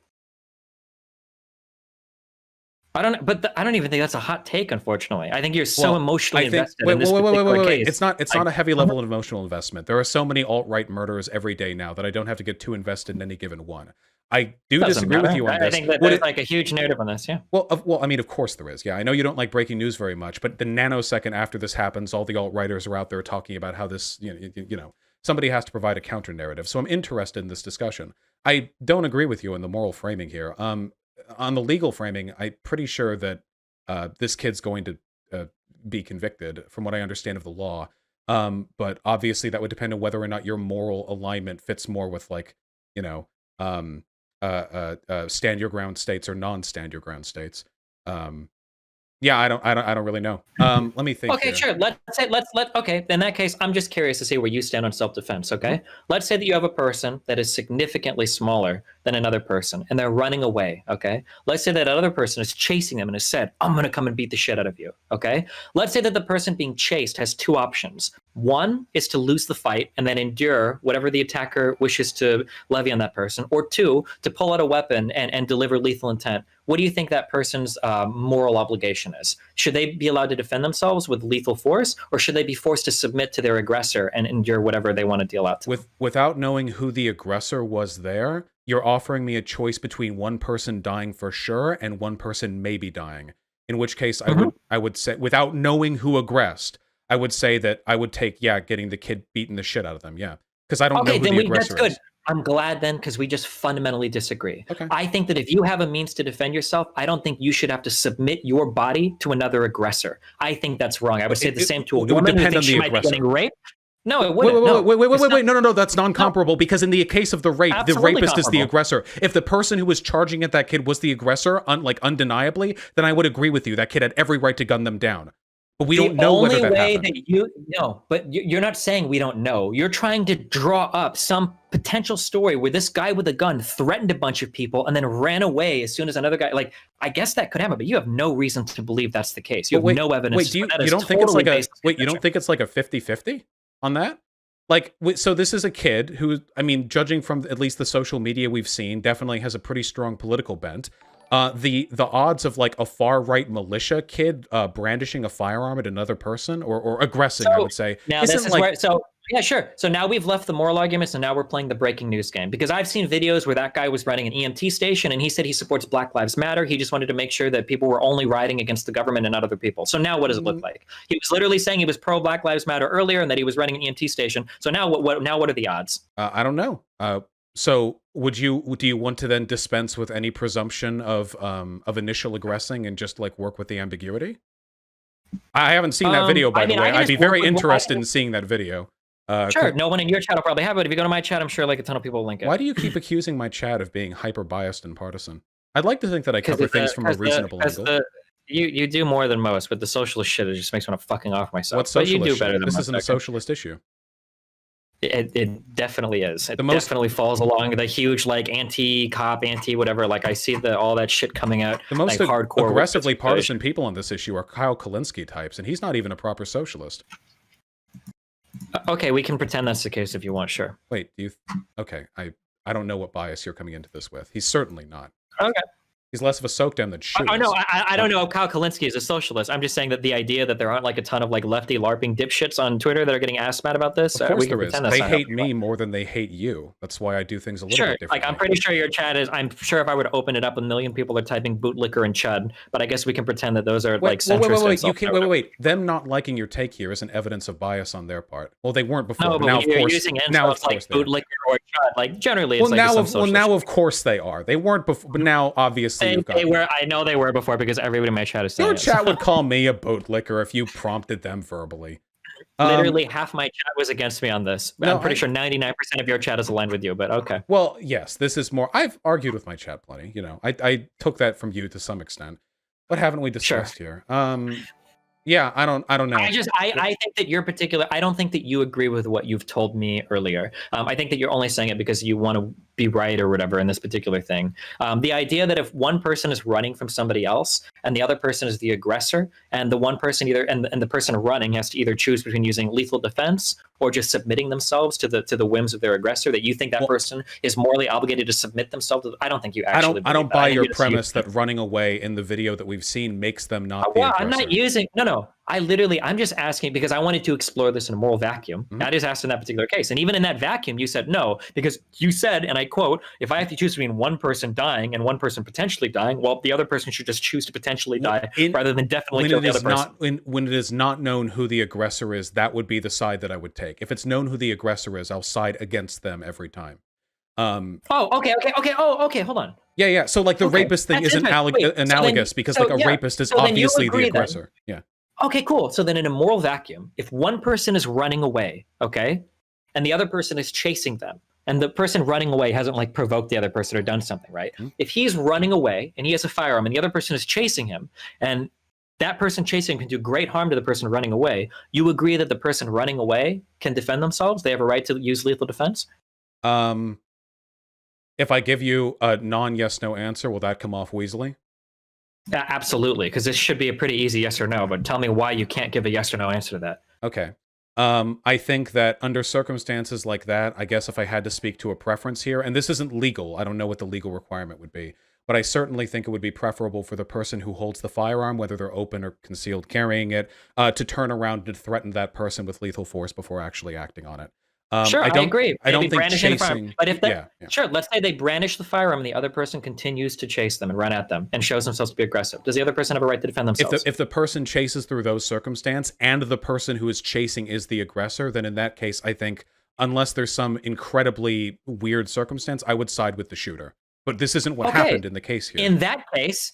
I don't even think that's a hot take, unfortunately. I think you're so emotionally invested in this particular case. It's not a heavy level of emotional investment. There are so many alt-right murders every day now that I don't have to get too invested in any given one. I do disagree with you on this. I think that there's like a huge narrative on this, yeah. Well, I mean, of course there is. Yeah, I know you don't like breaking news very much, but the nanosecond after this happens, all the alt-righters are out there talking about how this, you know, somebody has to provide a counter narrative. So I'm interested in this discussion. I don't agree with you in the moral framing here. On the legal framing, I'm pretty sure that this kid's going to be convicted, from what I understand of the law. But obviously, that would depend on whether or not your moral alignment fits more with, like, you know, stand your ground states or non-stand your ground states. Yeah, I don't really know. Let me think. Okay, here. sure. Okay. In that case, I'm just curious to see where you stand on self-defense. Okay. Let's say that you have a person that is significantly smaller than another person, and they're running away. Okay. Let's say that other person is chasing them and has said, "I'm gonna come and beat the shit out of you." Okay. Let's say that the person being chased has two options. One is to lose the fight and then endure whatever the attacker wishes to levy on that person, or two, to pull out a weapon and deliver lethal intent. What do you think that person's moral obligation is? Should they be allowed to defend themselves with lethal force, or should they be forced to submit to their aggressor and endure whatever they want to deal out to? Without knowing who the aggressor was there, you're offering me a choice between one person dying for sure and one person maybe dying. In which case, I would say, without knowing who aggressed, I would say that I would take, getting the kid beating the shit out of them, because I don't know who the aggressor is. That's good. I'm glad then, because we just fundamentally disagree. Okay. I think that if you have a means to defend yourself, I don't think you should have to submit your body to another aggressor. I think that's wrong. I would say the same to a woman who thinks she might be getting raped. No, it wouldn't. Wait. No, that's non-comparable, because in the case of the rape, the rapist is the aggressor. If the person who was charging at that kid was the aggressor, undeniably, then I would agree with you. That kid had every right to gun them down. But we don't know whether that happened. But you're not saying we don't know. You're trying to draw up some potential story where this guy with a gun threatened a bunch of people and then ran away as soon as another guy, like, I guess that could happen, but you have no reason to believe that's the case. You have no evidence. Wait, you don't think it's like you don't think it's like a 50-50 on that? Like, so this is a kid who, I mean, judging from at least the social media we've seen, definitely has a pretty strong political bent. The odds of like a far right militia kid brandishing a firearm at another person or aggressing, I would say. Now this is where, yeah, sure. So now we've left the moral arguments and now we're playing the breaking news game, because I've seen videos where that guy was running an EMT station and he said he supports Black Lives Matter. He just wanted to make sure that people were only rioting against the government and not other people. So now what does it look like? He was literally saying he was pro Black Lives Matter earlier and that he was running an EMT station. So now what are the odds? I don't know. So do you want to then dispense with any presumption of initial aggressing and just like work with the ambiguity? I haven't seen that video, by the way. I'd be very interested in seeing that video. Sure, no one in your chat will probably have it. If you go to my chat, I'm sure like a ton of people will link it. Why do you keep accusing my chat of being hyper biased and partisan? I'd like to think that I cover things from a reasonable angle. You do more than most, but the socialist shit, it just makes me want to fucking off myself. What socialist but you do better shit? Than this isn't a socialist issue. It definitely is. It definitely falls along the huge like anti-cop, anti-whatever. Like I see all that shit coming out. The most like, hardcore aggressively partisan people on this issue are Kyle Kulinski types, and he's not even a proper socialist. Okay, we can pretend that's the case if you want. Sure. Wait, do you? Okay, I don't know what bias you're coming into this with. He's certainly not. Okay. He's less of a soak down than Shoes. Oh no, I don't know if Kyle Kulinski is a socialist. I'm just saying that the idea that there aren't like a ton of like lefty LARPing dipshits on Twitter that are getting asked mad about this. Of course there is. They hate me more than they hate you. That's why I do things a little bit differently. Like I'm pretty sure your chat is. I'm sure if I were to open it up, 1 million people are typing bootlicker and chud. But I guess we can pretend that those are like centrist. Wait. Them not liking your take here isn't evidence of bias on their part. Well, they weren't before. No, but now, of course, using insults like bootlicker or chud, like generally. Well, now of course they are. They weren't before, but now obviously they were. I know they were before because everybody in my chat is saying your chat would call me a bootlicker if you prompted them verbally. Literally half my chat was against me on this. No, I'm pretty sure 99% of your chat is aligned with you, but okay. Well, yes, this is more. I've argued with my chat plenty. You know, I took that from you to some extent. What haven't we discussed here? Yeah, I don't know. I think that your particular, I don't think that you agree with what you've told me earlier. I think that you're only saying it because you want to be right or whatever in this particular thing. The idea that if one person is running from somebody else and the other person is the aggressor, and the one person either and the person running has to either choose between using lethal defense or just submitting themselves to the whims of their aggressor, that you think that person is morally obligated to submit themselves to, I don't think you actually I don't that. buy your premise that running away in the video that we've seen makes them not the aggressor. I'm not using no. I'm just asking because I wanted to explore this in a moral vacuum. I just asked in that particular case. And even in that vacuum, you said no, because you said, and I quote, if I have to choose between one person dying and one person potentially dying, well, the other person should just choose to potentially die rather than definitely kill the other person. When it is not known who the aggressor is, that would be the side that I would take. If it's known who the aggressor is, I'll side against them every time. Okay. Hold on. Yeah. So like the rapist thing isn't analogous because like a rapist is obviously the aggressor. Yeah. Okay, cool. So then in a moral vacuum, if one person is running away, okay, and the other person is chasing them, and the person running away hasn't like provoked the other person or done something, right? If he's running away and he has a firearm and the other person is chasing him, and that person chasing him can do great harm to the person running away, you agree that the person running away can defend themselves? They have a right to use lethal defense? If I give you a non-yes, no answer, will that come off weaselly? Absolutely, because this should be a pretty easy yes or no, but tell me why you can't give a yes or no answer to that. Okay. I think that under circumstances like that, I guess if I had to speak to a preference here, and this isn't legal, I don't know what the legal requirement would be, but I certainly think it would be preferable for the person who holds the firearm, whether they're open or concealed carrying it, to turn around and threaten that person with lethal force before actually acting on it. Sure, I agree. I don't think chasing. But if sure, let's say they brandish the firearm and the other person continues to chase them and run at them and shows themselves to be aggressive. Does the other person have a right to defend themselves? If the person chases through those circumstances and the person who is chasing is the aggressor, then in that case, I think unless there's some incredibly weird circumstance, I would side with the shooter. But this isn't what happened in the case here. In that case,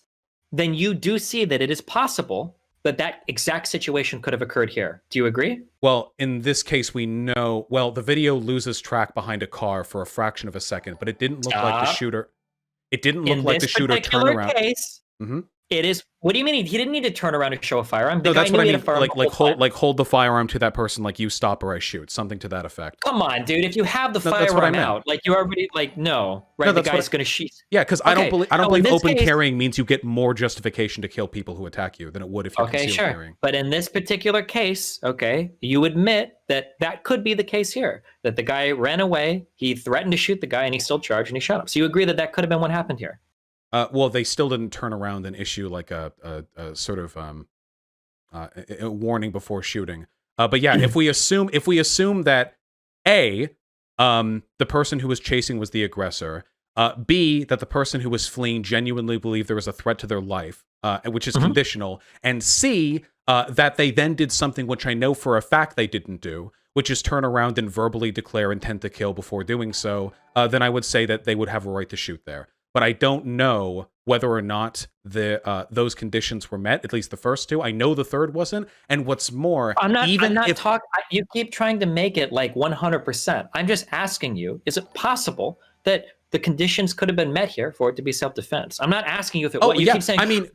then you do see that it is possible that exact situation could have occurred here. Do you agree? Well, in this case, we know, well, the video loses track behind a car for a fraction of a second, but it didn't look like the shooter. It didn't look like the shooter turned around. In this particular case, it is. What do you mean? He didn't need to turn around and show a firearm. No, that's what I mean. Like hold the firearm to that person, like you stop or I shoot, something to that effect. Come on, dude. If you have the firearm out, like you already no, right? The guy's going to shoot. Yeah, because I don't believe open carrying means you get more justification to kill people who attack you than it would if you're concealed carrying. But in this particular case, you admit that could be the case here. That the guy ran away, he threatened to shoot the guy, and he still charged and he shot him. So you agree that could have been what happened here? Well, they still didn't turn around and issue like a sort of a warning before shooting. But yeah, if we assume that A, the person who was chasing was the aggressor, B, that the person who was fleeing genuinely believed there was a threat to their life, which is conditional, and C, that they then did something which I know for a fact they didn't do, which is turn around and verbally declare intent to kill before doing so, then I would say that they would have a right to shoot there. But I don't know whether or not those conditions were met, at least the first two. I know the third wasn't. And what's more, you keep trying to make it like 100%. I'm just asking you, is it possible that the conditions could have been met here for it to be self-defense? I'm not asking you if it was. You keep saying, I mean,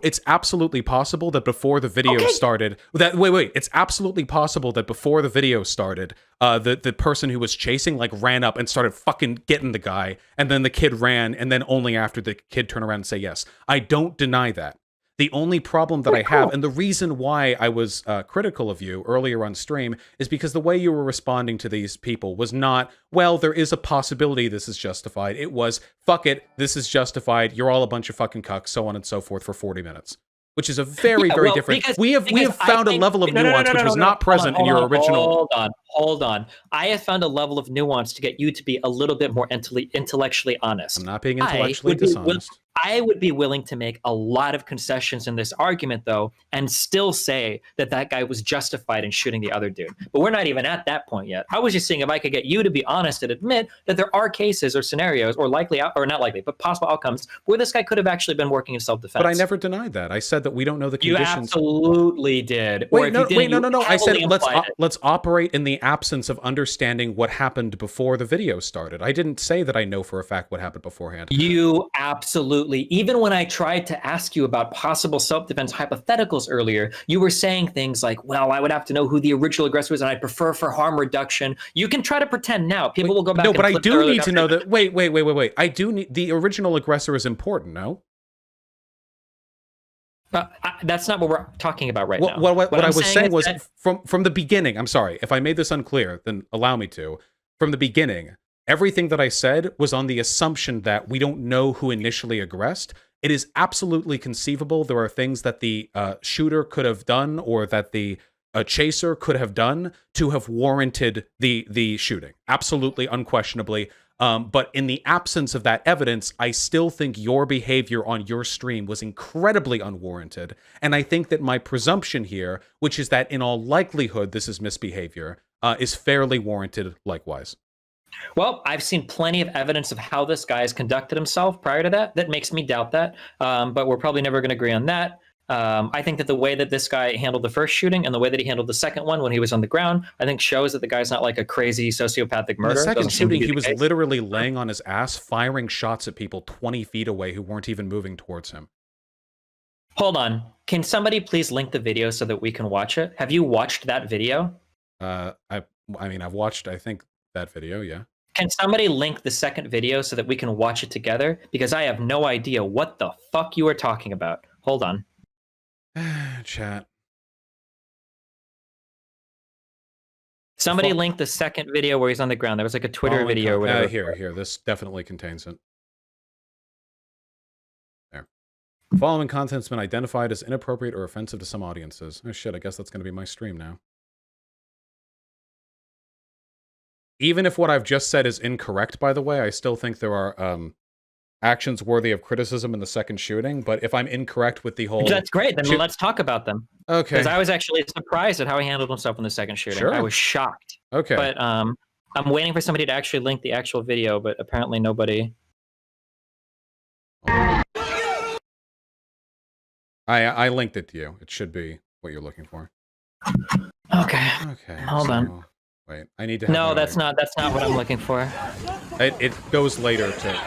it's absolutely possible that before the video started, it's absolutely possible that before the video started, the person who was chasing like ran up and started fucking getting the guy, and then the kid ran, and then only after the kid turned around and say yes. I don't deny that. The only problem that I have, and the reason why I was critical of you earlier on stream, is because the way you were responding to these people was not, well, there is a possibility this is justified. It was, fuck it, this is justified, you're all a bunch of fucking cucks, so on and so forth for 40 minutes. Which is a very different... We have found a level of nuance which was not present in your original... Hold on. I have found a level of nuance to get you to be a little bit more intellectually honest. I'm not being intellectually dishonest. I would be willing to make a lot of concessions in this argument, though, and still say that guy was justified in shooting the other dude. But we're not even at that point yet. I was just seeing if I could get you to be honest and admit that there are cases or scenarios, or not likely, but possible outcomes where this guy could have actually been working in self-defense. But I never denied that. I said that we don't know the conditions. You absolutely did. No. I said let's operate in the absence of understanding what happened before the video started. I didn't say that I know for a fact what happened beforehand. You absolutely, even when I tried to ask you about possible self-defense hypotheticals earlier, you were saying things like, well, I would have to know who the original aggressor was and I'd prefer for harm reduction. You can try to pretend now. People will go back. No, and but I clip do need to know that. Wait. I do need the original aggressor is important, no? That's not what we're talking about right now. What I was saying was from the beginning. I'm sorry if I made this unclear. Then allow me to. From the beginning, everything that I said was on the assumption that we don't know who initially aggressed. It is absolutely conceivable there are things that the shooter could have done or that the chaser could have done to have warranted the shooting. Absolutely, unquestionably. But in the absence of that evidence, I still think your behavior on your stream was incredibly unwarranted. And I think that my presumption here, which is that in all likelihood this is misbehavior, is fairly warranted likewise. Well, I've seen plenty of evidence of how this guy has conducted himself prior to that. That makes me doubt that. But we're probably never going to agree on that. I think that the way that this guy handled the first shooting and the way that he handled the second one when he was on the ground, I think shows that the guy's not like a crazy sociopathic murderer. The second shooting, he was literally laying on his ass, firing shots at people 20 feet away who weren't even moving towards him. Hold on. Can somebody please link the video so that we can watch it? Have you watched that video? I mean, I've watched, I think, that video, yeah. Can somebody link the second video so that we can watch it together? Because I have no idea what the fuck you are talking about. Hold on. Chat. Somebody link the second video where he's on the ground. There was like a Twitter video or whatever. Here. This definitely contains it. There. The following content's been identified as inappropriate or offensive to some audiences. Oh shit, I guess that's going to be my stream now. Even if what I've just said is incorrect, by the way, I still think there are actions worthy of criticism in the second shooting, but if I'm incorrect with the whole... That's great, then let's talk about them. Okay. Because I was actually surprised at how he handled himself in the second shooting. Sure. I was shocked. Okay. But I'm waiting for somebody to actually link the actual video, but apparently nobody... I linked it to you. It should be what you're looking for. Okay. Hold on. Wait, I need to... No, that's not what I'm looking for. It goes later to...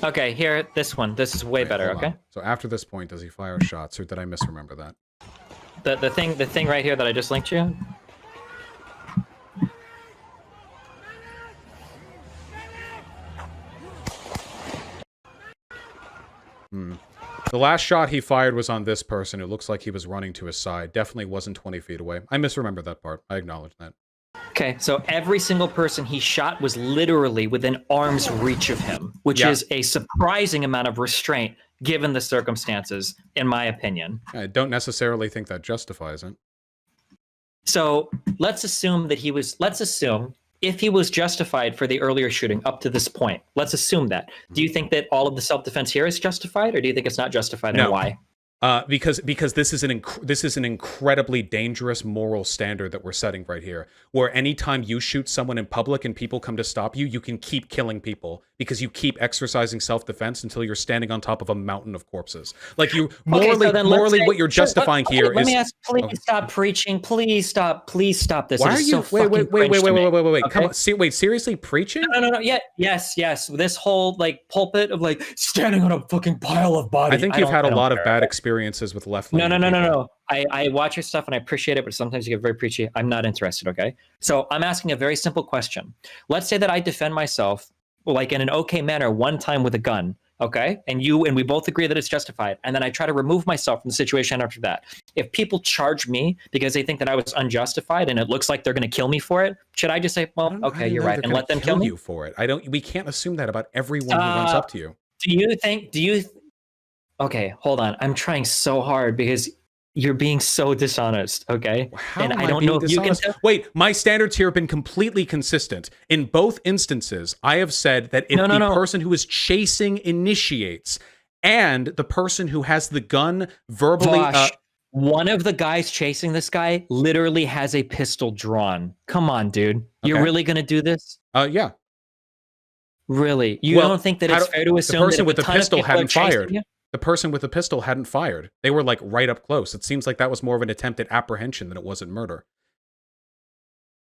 Okay, here, this one. This is way better, okay? So after this point, does he fire shots, or did I misremember that? The thing right here that I just linked you? The last shot he fired was on this person. It looks like he was running to his side. Definitely wasn't 20 feet away. I misremember that part. I acknowledge that. Okay, so every single person he shot was literally within arm's reach of him, which is a surprising amount of restraint given the circumstances, in my opinion. I don't necessarily think that justifies it. So let's assume that if he was justified for the earlier shooting up to this point, let's assume that. Do you think that all of the self-defense here is justified, or do you think it's not justified, and why? Because this is an incredibly dangerous moral standard that we're setting right here, where anytime you shoot someone in public and people come to stop you, you can keep killing people because you keep exercising self-defense until you're standing on top of a mountain of corpses. Like you morally, what you're justifying here is... Let me ask, please stop preaching. Please stop this. Why are you... Wait. Come on. Wait, seriously, preaching? No. Yeah, yes. This whole like pulpit of like standing on a fucking pile of bodies. I think you've had a lot of bad experiences with left. No. I watch your stuff and I appreciate it, but sometimes you get very preachy. I'm not interested, okay? So I'm asking a very simple question. Let's say that I defend myself like in an okay manner one time with a gun, okay? And we both agree that it's justified. And then I try to remove myself from the situation after that. If people charge me because they think that I was unjustified and it looks like they're going to kill me for it, should I just say, well, okay, you're right, and let them kill you for it? We can't assume that about everyone who runs up to you. Okay, hold on. I'm trying so hard because you're being so dishonest, okay? How and I don't know if dishonest? You can... Wait, my standards here have been completely consistent. In both instances, I have said that if the person who is chasing initiates and the person who has the gun verbally... Vaush, one of the guys chasing this guy literally has a pistol drawn. Come on, dude. Okay. You're really going to do this? Yeah. Really? You don't think that it's fair to assume the person with the pistol hadn't fired? The person with the pistol hadn't fired. They were like right up close. It seems like that was more of an attempt at apprehension than it was at murder.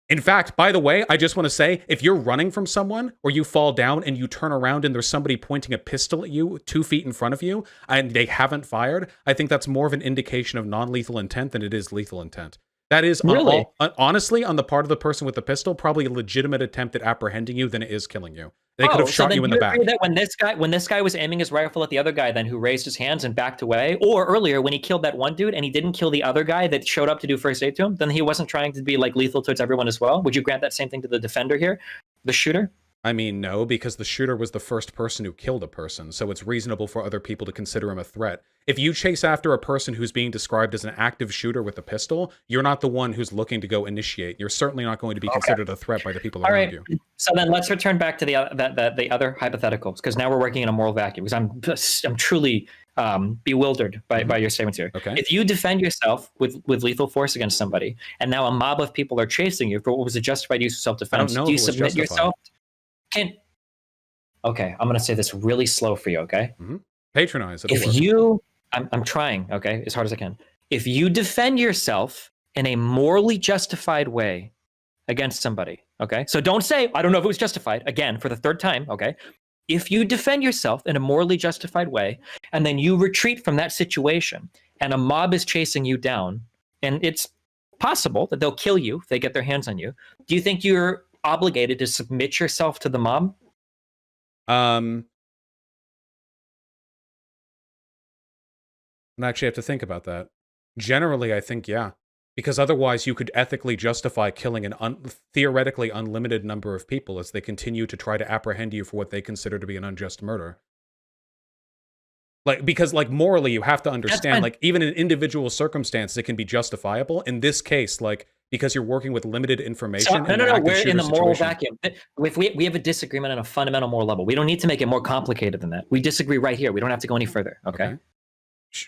In fact, by the way, I just want to say, if you're running from someone or you fall down and you turn around and there's somebody pointing a pistol at you 2 feet in front of you and they haven't fired, I think that's more of an indication of non-lethal intent than it is lethal intent. That is, Really? honestly, on the part of the person with the pistol, probably a legitimate attempt at apprehending you than it is killing you. They could have shot you in the back. That when this guy was aiming his rifle at the other guy, then who raised his hands and backed away, or earlier when he killed that one dude and he didn't kill the other guy that showed up to do first aid to him, then he wasn't trying to be like lethal towards everyone as well. Would you grant that same thing to the defender here, the shooter? I mean, no, because the shooter was the first person who killed a person, so it's reasonable for other people to consider him a threat. If you chase after a person who's being described as an active shooter with a pistol, you're not the one who's looking to go initiate. You're certainly not going to be considered a threat by the people around you. So then let's return back to the other hypotheticals, because now we're working in a moral vacuum, because I'm truly bewildered by your statements here. Okay. If you defend yourself with lethal force against somebody, and now a mob of people are chasing you for what was a justified use of self-defense, do you submit yourself? Okay, I'm going to say this really slow for you, okay? Patronize. I'm trying, okay, as hard as I can. If you defend yourself in a morally justified way against somebody, okay? So don't say, I don't know if it was justified, again, for the third time, okay? If you defend yourself in a morally justified way, and then you retreat from that situation, and a mob is chasing you down, and it's possible that they'll kill you if they get their hands on you, do you think you're obligated to submit yourself to the mob? I actually have to think about that. Generally, I think, yeah. Because otherwise, you could ethically justify killing an theoretically unlimited number of people as they continue to try to apprehend you for what they consider to be an unjust murder. Because morally, you have to understand, even in individual circumstances, it can be justifiable. In this case, because you're working with limited information. No, we're in the moral vacuum. If we have a disagreement on a fundamental moral level, we don't need to make it more complicated than that. We disagree right here. We don't have to go any further, okay?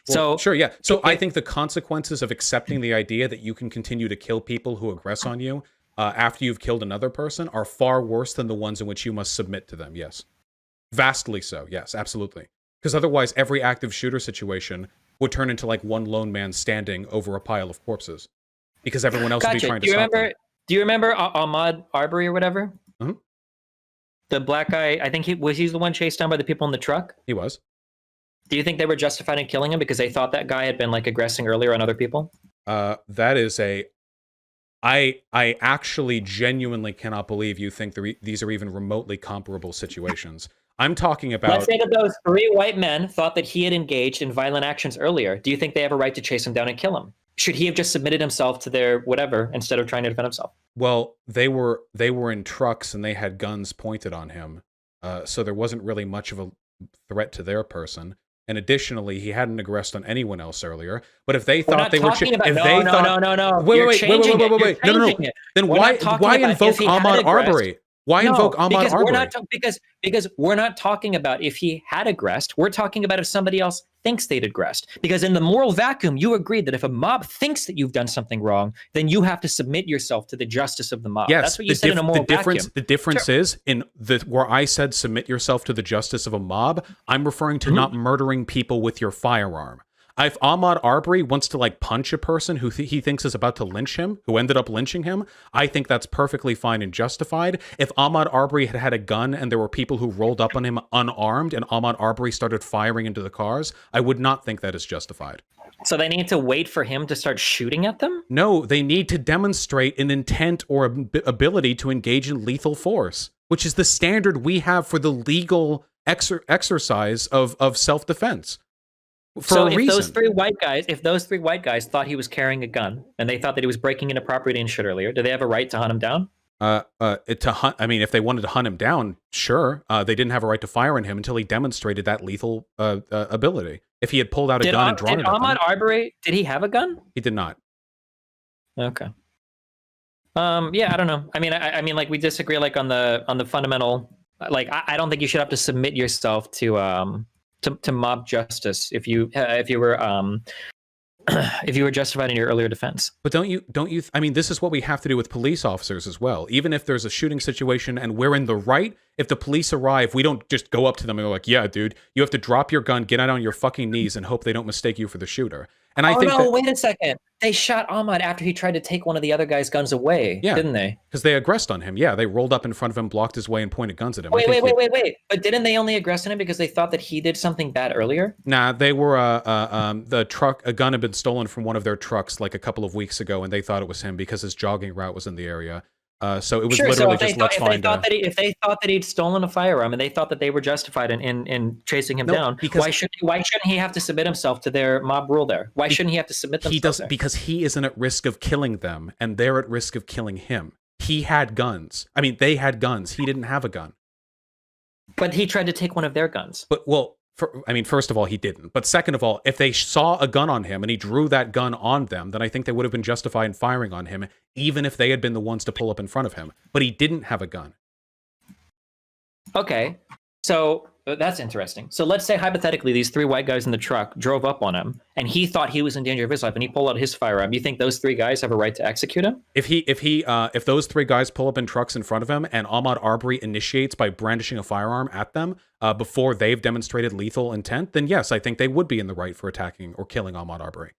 Well, sure, yeah. So I think the consequences of accepting the idea that you can continue to kill people who aggress on you after you've killed another person are far worse than the ones in which you must submit to them, yes. Vastly so, yes, absolutely. Because otherwise, every active shooter situation would turn into one lone man standing over a pile of corpses. Because everyone else would be trying to stop them. Do you remember Ahmaud Arbery or whatever? Mm-hmm. The black guy, I think he's the one chased down by the people in the truck? He was. Do you think they were justified in killing him because they thought that guy had been aggressing earlier on other people? That is I actually genuinely cannot believe you think these are even remotely comparable situations. I'm talking about... Let's say that those 3 white men thought that he had engaged in violent actions earlier. Do you think they have a right to chase him down and kill him? Should he have just submitted himself to their whatever instead of trying to defend himself? Well, they were in trucks and they had guns pointed on him. So there wasn't really much of a threat to their person. And additionally, he hadn't aggressed on anyone else earlier. But if they thought they were... No. Wait. Then why invoke Ahmaud Arbery? Why invoke Ahmaud Arbery? Because we're not talking about if he had aggressed. We're talking about if somebody else thinks they'd aggressed. Because in the moral vacuum, you agreed that if a mob thinks that you've done something wrong, then you have to submit yourself to the justice of the mob. Yes, that's what you said in a moral vacuum. The difference is where I said submit yourself to the justice of a mob, I'm referring to not murdering people with your firearm. If Ahmaud Arbery wants to punch a person who he thinks is about to lynch him, who ended up lynching him, I think that's perfectly fine and justified. If Ahmaud Arbery had a gun and there were people who rolled up on him unarmed and Ahmaud Arbery started firing into the cars, I would not think that is justified. So they need to wait for him to start shooting at them? No, they need to demonstrate an intent or ability to engage in lethal force, which is the standard we have for the legal exercise of self-defense. So if those three white guys thought he was carrying a gun and they thought that he was breaking into property and shit earlier, do they have a right to hunt him down? If they wanted to hunt him down, sure. They didn't have a right to fire on him until he demonstrated that lethal ability. If he had pulled out a gun and drawn it at them. Ahmaud Arbery, did he have a gun? He did not. Okay. Yeah, I don't know. I mean, we disagree on the fundamental. I don't think you should have to submit yourself to mob justice if you were if you were justified in your earlier defense. But don't you, I mean, this is what we have to do with police officers as well. Even if there's a shooting situation and we're in the right, if the police arrive, we don't just go up to them and go like, yeah, dude, you have to drop your gun, get out on your fucking knees and hope they don't mistake you for the shooter. And I think wait a second. They shot Ahmaud after he tried to take one of the other guy's guns away, didn't they? Because they aggressed on him. Yeah, they rolled up in front of him, blocked his way, and pointed guns at him. Wait. But didn't they only aggress on him because they thought that he did something bad earlier? Nah, they were the truck. A gun had been stolen from one of their trucks like a couple of weeks ago, and they thought it was him because his jogging route was in the area. So it was literally just let's find. If they thought that he'd stolen a firearm and they thought that they were justified in chasing him down, why shouldn't he have to submit himself to their mob rule there? Why shouldn't he have to submit themselves? He doesn't, because he isn't at risk of killing them, and they're at risk of killing him. He had guns. I mean, they had guns. He didn't have a gun. But he tried to take one of their guns. But first of all, he didn't. But second of all, if they saw a gun on him and he drew that gun on them, then I think they would have been justified in firing on him, even if they had been the ones to pull up in front of him. But he didn't have a gun. Okay, so that's interesting. So let's say hypothetically these three white guys in the truck drove up on him and he thought he was in danger of his life and he pulled out his firearm. You think those three guys have a right to execute him? If those three guys pull up in trucks in front of him and Ahmaud Arbery initiates by brandishing a firearm at them before they've demonstrated lethal intent, then yes, I think they would be in the right for attacking or killing Ahmaud Arbery.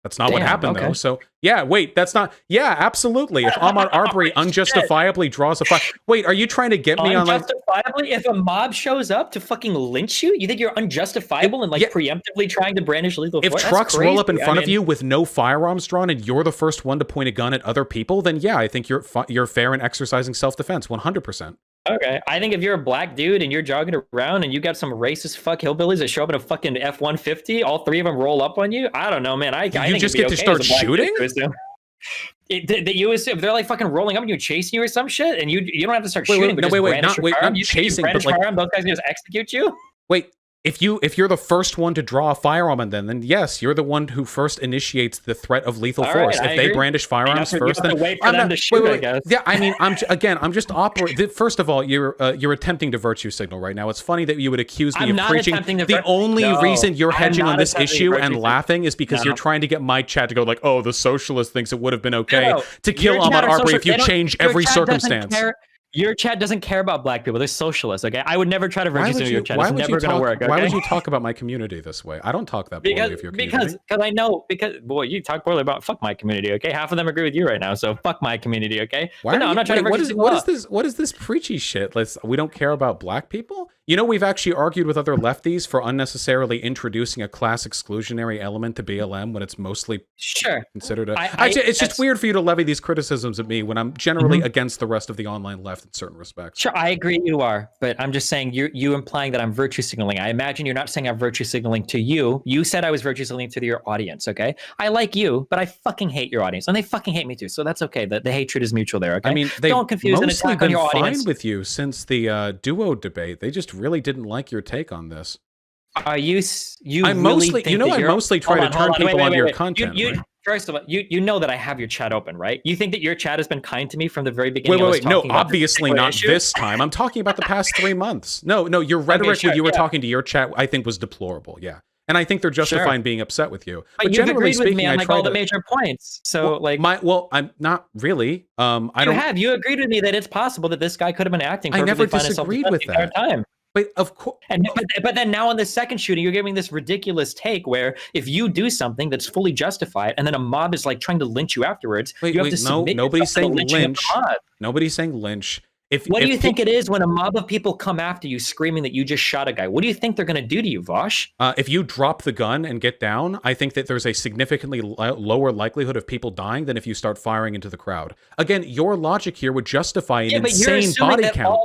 That's not what happened, though. So, yeah, wait, that's not... Yeah, absolutely. If Ahmaud Arbery unjustifiably draws a fire... Wait, are you trying to get me on, like... Unjustifiably? If a mob shows up to fucking lynch you? You think you're unjustifiable and, like, preemptively trying to brandish lethal force? If trucks roll up in front of you with no firearms drawn and you're the first one to point a gun at other people, then yeah, I think you're fair in exercising self-defense, 100%. Okay, I think if you're a black dude and you're jogging around and you got some racist fuck hillbillies that show up in a fucking F-150, all three of them roll up on you. I don't know, man. I think just get to start shooting. That you assume they're like fucking rolling up and you chasing you or some shit, and you don't have to start shooting. Not chasing, but like those guys can just execute you. Wait. If you're the first one to draw a firearm on them, then yes, you're the one who first initiates the threat of lethal force. If they brandish firearms first, then wait for them to shoot, I guess. Yeah, I mean, I'm just operating. First of all, you're attempting to virtue signal right now. It's funny that you would accuse me of preaching. The only reason you're hedging on this issue and laughing is because you're trying to get my chat to go like, oh, the socialist thinks it would have been okay to kill Ahmaud Arbery if you change every circumstance. Your chat doesn't care about black people. They're socialists, okay? I would never try to virtue signal your chat. It's never going to work, okay? Why would you talk about my community this way? I don't talk that poorly of your community. Because I know, boy, you talk poorly about fuck my community, okay? Half of them agree with you right now, so fuck my community, okay? I'm not trying to virtue signal. What is this preachy shit? We don't care about black people? You know, we've actually argued with other lefties for unnecessarily introducing a class exclusionary element to BLM when it's mostly considered a... It's just weird for you to levy these criticisms at me when I'm generally against the rest of the online left in certain respects. Sure, I agree you are, but I'm just saying you implying that I'm virtue signaling. I imagine you're not saying I'm virtue signaling to you. You said I was virtue signaling to your audience, okay? I like you, but I fucking hate your audience, and they fucking hate me too, so that's okay. The hatred is mutual there, okay? I mean, don't confuse an attack on your audience. They've mostly been fine with you since the duo debate. They just really didn't like your take on this. Are you I'm mostly try to turn people onto your content. First of all, you know that I have your chat open, right? You think that your chat has been kind to me from the very beginning? Wait. No, obviously not this time. I'm talking about the past 3 months. No, your rhetoric when you were talking to your chat, I think was deplorable. Yeah. And I think they're justified in being upset with you. But generally speaking, with me on like all the major points. So I'm not really. You agreed with me that it's possible that this guy could have been acting. I never disagreed with that. Time. But of course, but then now in the second shooting, you're giving this ridiculous take where if you do something that's fully justified, and then a mob is like trying to lynch you afterwards, you have to submit. Nobody's saying lynch. Nobody's saying lynch. What do you think it is when a mob of people come after you screaming that you just shot a guy? What do you think they're going to do to you, Vaush? If you drop the gun and get down, I think that there's a significantly lower likelihood of people dying than if you start firing into the crowd. Again, your logic here would justify an insane body count.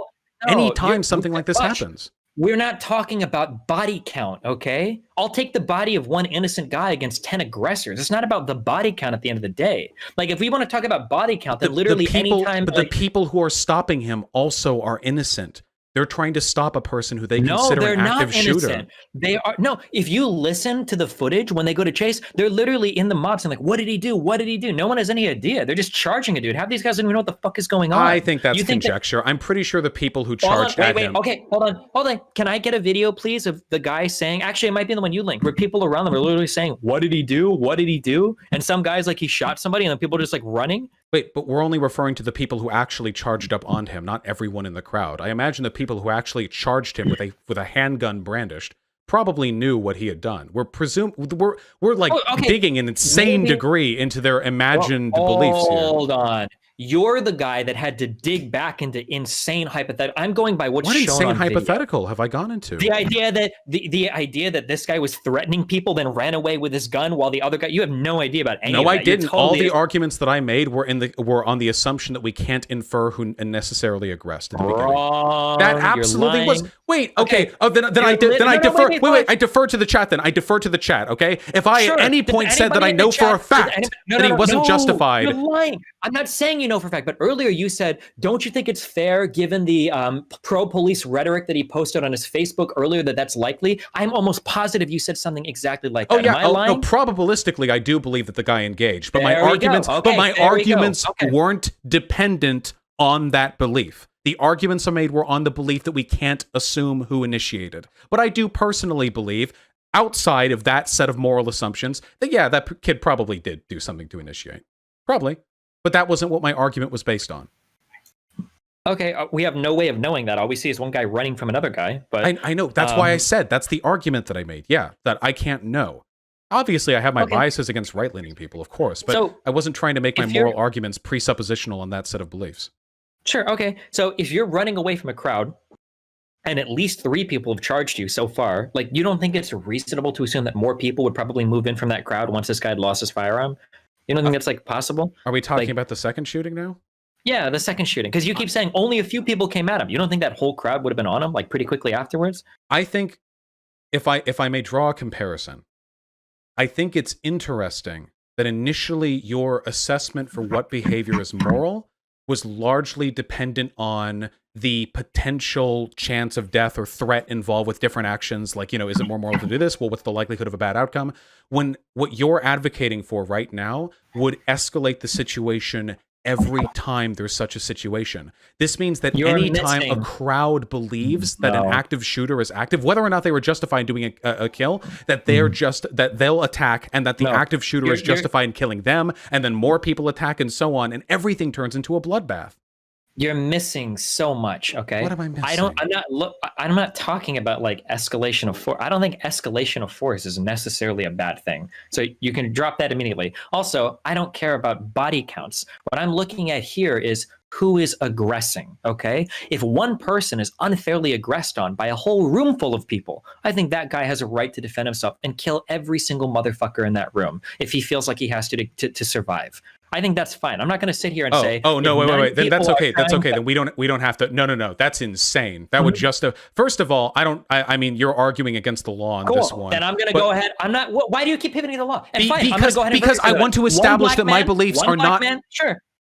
Anytime something like this happens. We're not talking about body count, okay? I'll take the body of one innocent guy against 10 aggressors. It's not about the body count at the end of the day. Like, if we want to talk about body count, then literally anytime... But the people who are stopping him also are innocent. They're trying to stop a person who they No, consider they're an active not shooter. innocent. They are no. If you listen to the footage when they go to chase, they're literally in the mobs and like, what did he do? What did he do? No one has any idea. They're just charging a dude. Half these guys don't even know what the fuck is going on. I think that's You think conjecture. I'm pretty sure the people who Hold on, charged at him. Okay, hold on. Can I get a video, please, of the guy saying? Actually, it might be the one you linked, where people around them are literally saying, "What did he do? What did he do?" And some guys like he shot somebody, and then people are just like running. Wait, but we're only referring to the people who actually charged up on him, not everyone in the crowd. I imagine the people who actually charged him with a handgun brandished probably knew what he had done. We're like digging an insane degree into their imagined beliefs here. Hold on. You're the guy that had to dig back into insane hypothetical. I'm going by what's shown on video. Hypothetical have I gone into? The idea that the idea that this guy was threatening people, then ran away with his gun while the other guy. You have no idea about any of that. No, I didn't. All the arguments that I made were on the assumption that we can't infer who necessarily aggressed at the beginning. That absolutely was. Wait, okay. Oh, then I defer. Wait. I defer to the chat. Then I defer to the chat. Okay. If I at any point said that I know for a fact that he wasn't justified, you're lying. I'm not saying you know for a fact, but earlier you said, don't you think it's fair, given the pro-police rhetoric that he posted on his Facebook earlier, that that's likely? I'm almost positive you said something exactly like that. Oh, yeah. Am I lying? No, probabilistically, I do believe that the guy engaged. But my arguments weren't dependent on that belief. The arguments I made were on the belief that we can't assume who initiated. But I do personally believe, outside of that set of moral assumptions, that, yeah, that kid probably did do something to initiate. Probably. But that wasn't what my argument was based on. Okay, we have no way of knowing that. All we see is one guy running from another guy. But I know. That's why I said that's the argument that I made. Yeah, that I can't know. Obviously, I have my biases against right-leaning people, of course, but I wasn't trying to make my moral arguments presuppositional on that set of beliefs. Sure, okay. So if you're running away from a crowd, and at least 3 people have charged you so far, like, you don't think it's reasonable to assume that more people would probably move in from that crowd once this guy had lost his firearm? You don't think that's like possible? Are we talking about the second shooting now? Yeah, the second shooting. Because you keep saying only a few people came at him. You don't think that whole crowd would have been on him like pretty quickly afterwards? I think if I may draw a comparison, I think it's interesting that initially your assessment for what behavior is moral was largely dependent on the potential chance of death or threat involved with different actions. Like, you know, is it more moral to do this? Well, what's the likelihood of a bad outcome? When what you're advocating for right now would escalate the situation every time there's such a situation. This means that anytime a crowd believes that an active shooter is active, whether or not they were justified in doing a kill, that they'll attack, and that the active shooter is justified in killing them, and then more people attack, and so on, and everything turns into a bloodbath. You're missing so much, okay? What am I missing? I'm not talking about like escalation of force. I don't think escalation of force is necessarily a bad thing. So you can drop that immediately. Also, I don't care about body counts. What I'm looking at here is who is aggressing, okay? If one person is unfairly aggressed on by a whole room full of people, I think that guy has a right to defend himself and kill every single motherfucker in that room if he feels like he has to survive. I think that's fine. I'm not going to sit here and say, "Oh no, wait. Then that's okay. That's okay. Then we don't have to. No. That's insane. That would just. First of all, I mean, you're arguing against the law on this one. Then I'm going to go ahead. I'm not. Why do you keep pivoting the law? And fine, because I want to establish that my beliefs are not.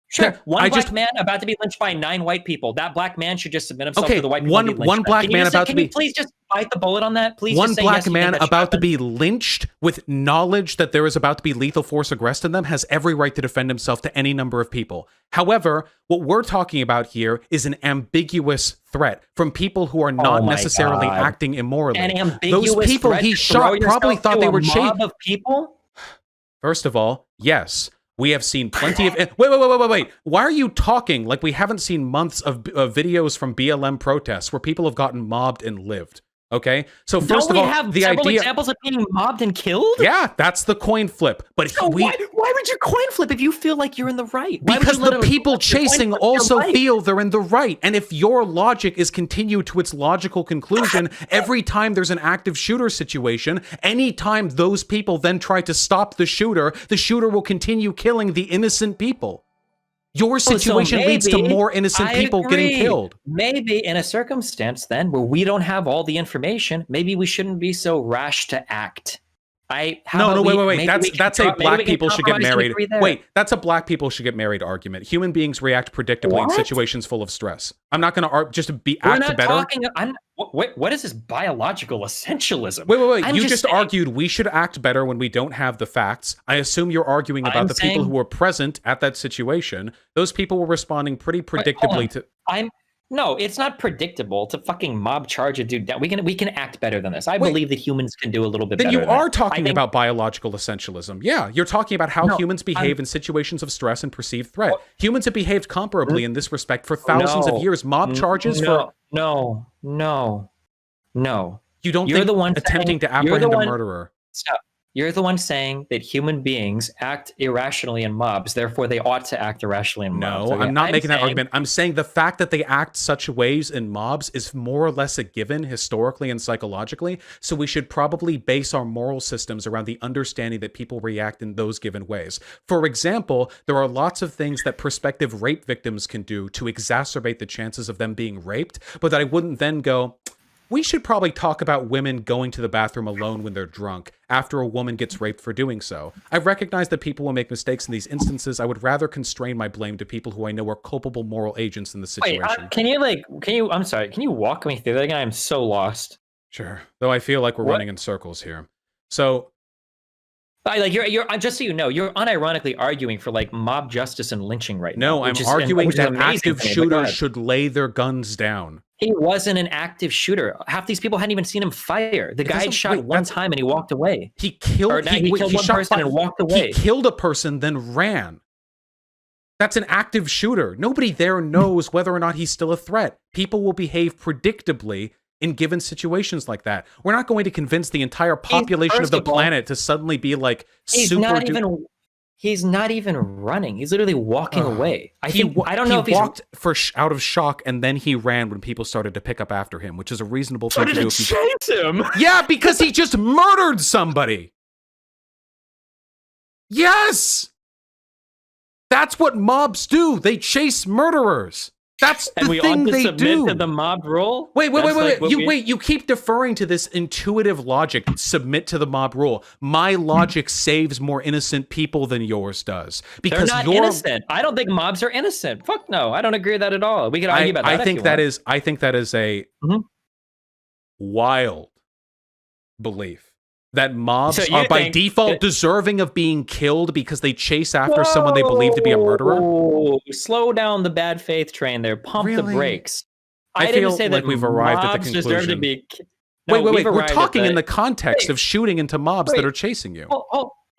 Sure. One black man about to be lynched by 9 white people. That black man should just submit himself to the white people. One black man about to be. Can you please just bite the bullet on that? Please. One black man about to be lynched with knowledge that there is about to be lethal force aggressed in them has every right to defend himself to any number of people. However, what we're talking about here is an ambiguous threat from people who are not necessarily acting immorally. An ambiguous Those people he shot probably thought they were mob of people. First of all, yes. We have seen plenty of... Wait. Why are you talking like we haven't seen months of videos from BLM protests where people have gotten mobbed and lived? Okay? So first of all, have several examples of being mobbed and killed? Yeah, that's the coin flip. But so why would you coin flip if you feel like you're in the right? Because the people chasing also feel they're in the right. And if your logic is continued to its logical conclusion, every time there's an active shooter situation, anytime those people then try to stop the shooter will continue killing the innocent people. Your situation leads to more innocent people getting killed. Maybe in a circumstance then where we don't have all the information, maybe we shouldn't be so rash to act. No, wait. That's a black maybe we can people should get compromise and married. agree there. Wait, that's a black people should get married argument. Human beings react predictably in What? situations full of stress. I'm not going to just We're act not better. talking. What is this biological essentialism? Wait. I'm You just saying, argued we should act better when we don't have the facts. I assume you're arguing about the people who were present at that situation. Those people were responding pretty predictably to. No, it's not predictable to fucking mob charge a dude down. We can act better than this. I believe that humans can do a little bit better. Then you are that. talking about biological essentialism. Yeah, you're talking about how humans behave in situations of stress and perceived threat. Humans have behaved comparably in this respect for thousands of years. Mob charges for no. You don't think the one attempting to apprehend a murderer. Stop. You're the one saying that human beings act irrationally in mobs, therefore they ought to act irrationally in mobs. No, I'm not making that argument. I'm saying the fact that they act such ways in mobs is more or less a given historically and psychologically, so we should probably base our moral systems around the understanding that people react in those given ways. For example, there are lots of things that prospective rape victims can do to exacerbate the chances of them being raped, but that I wouldn't then go, we should probably talk about women going to the bathroom alone when they're drunk after a woman gets raped for doing so. I recognize that people will make mistakes in these instances. I would rather constrain my blame to people who I know are culpable moral agents in the situation. Wait, I'm sorry, can you walk me through that again? I'm so lost. Sure. Though I feel like we're running in circles here. So you're just so you know, you're unironically arguing for like mob justice and lynching right now. No, I'm arguing that active shooters should lay their guns down. He wasn't an active shooter. Half these people hadn't even seen him fire. The guy had shot one time and he walked away. He killed one person and walked away. He killed a person, then ran. That's an active shooter. Nobody there knows whether or not he's still a threat. People will behave predictably in given situations like that. We're not going to convince the entire population of the planet to suddenly be like He's not even running. He's literally walking away. I don't know if he walked out of shock and then he ran when people started to pick up after him, which is a reasonable thing to do. Chase him. Yeah, because he just murdered somebody. Yes. That's what mobs do. They chase murderers. That's the thing they do. To the mob rule? Wait. You keep deferring to this intuitive logic. Submit to the mob rule. My logic saves more innocent people than yours does. Because they're not innocent. I don't think mobs are innocent. Fuck no. I don't agree with that at all. We can argue about that. I think that is a wild belief. That mobs are by default deserving of being killed because they chase after someone they believe to be a murderer? Slow down the bad faith train there. Pump the brakes. I didn't feel say like that we've arrived at the conclusion. Wait. We're talking in the context of shooting into mobs that are chasing you.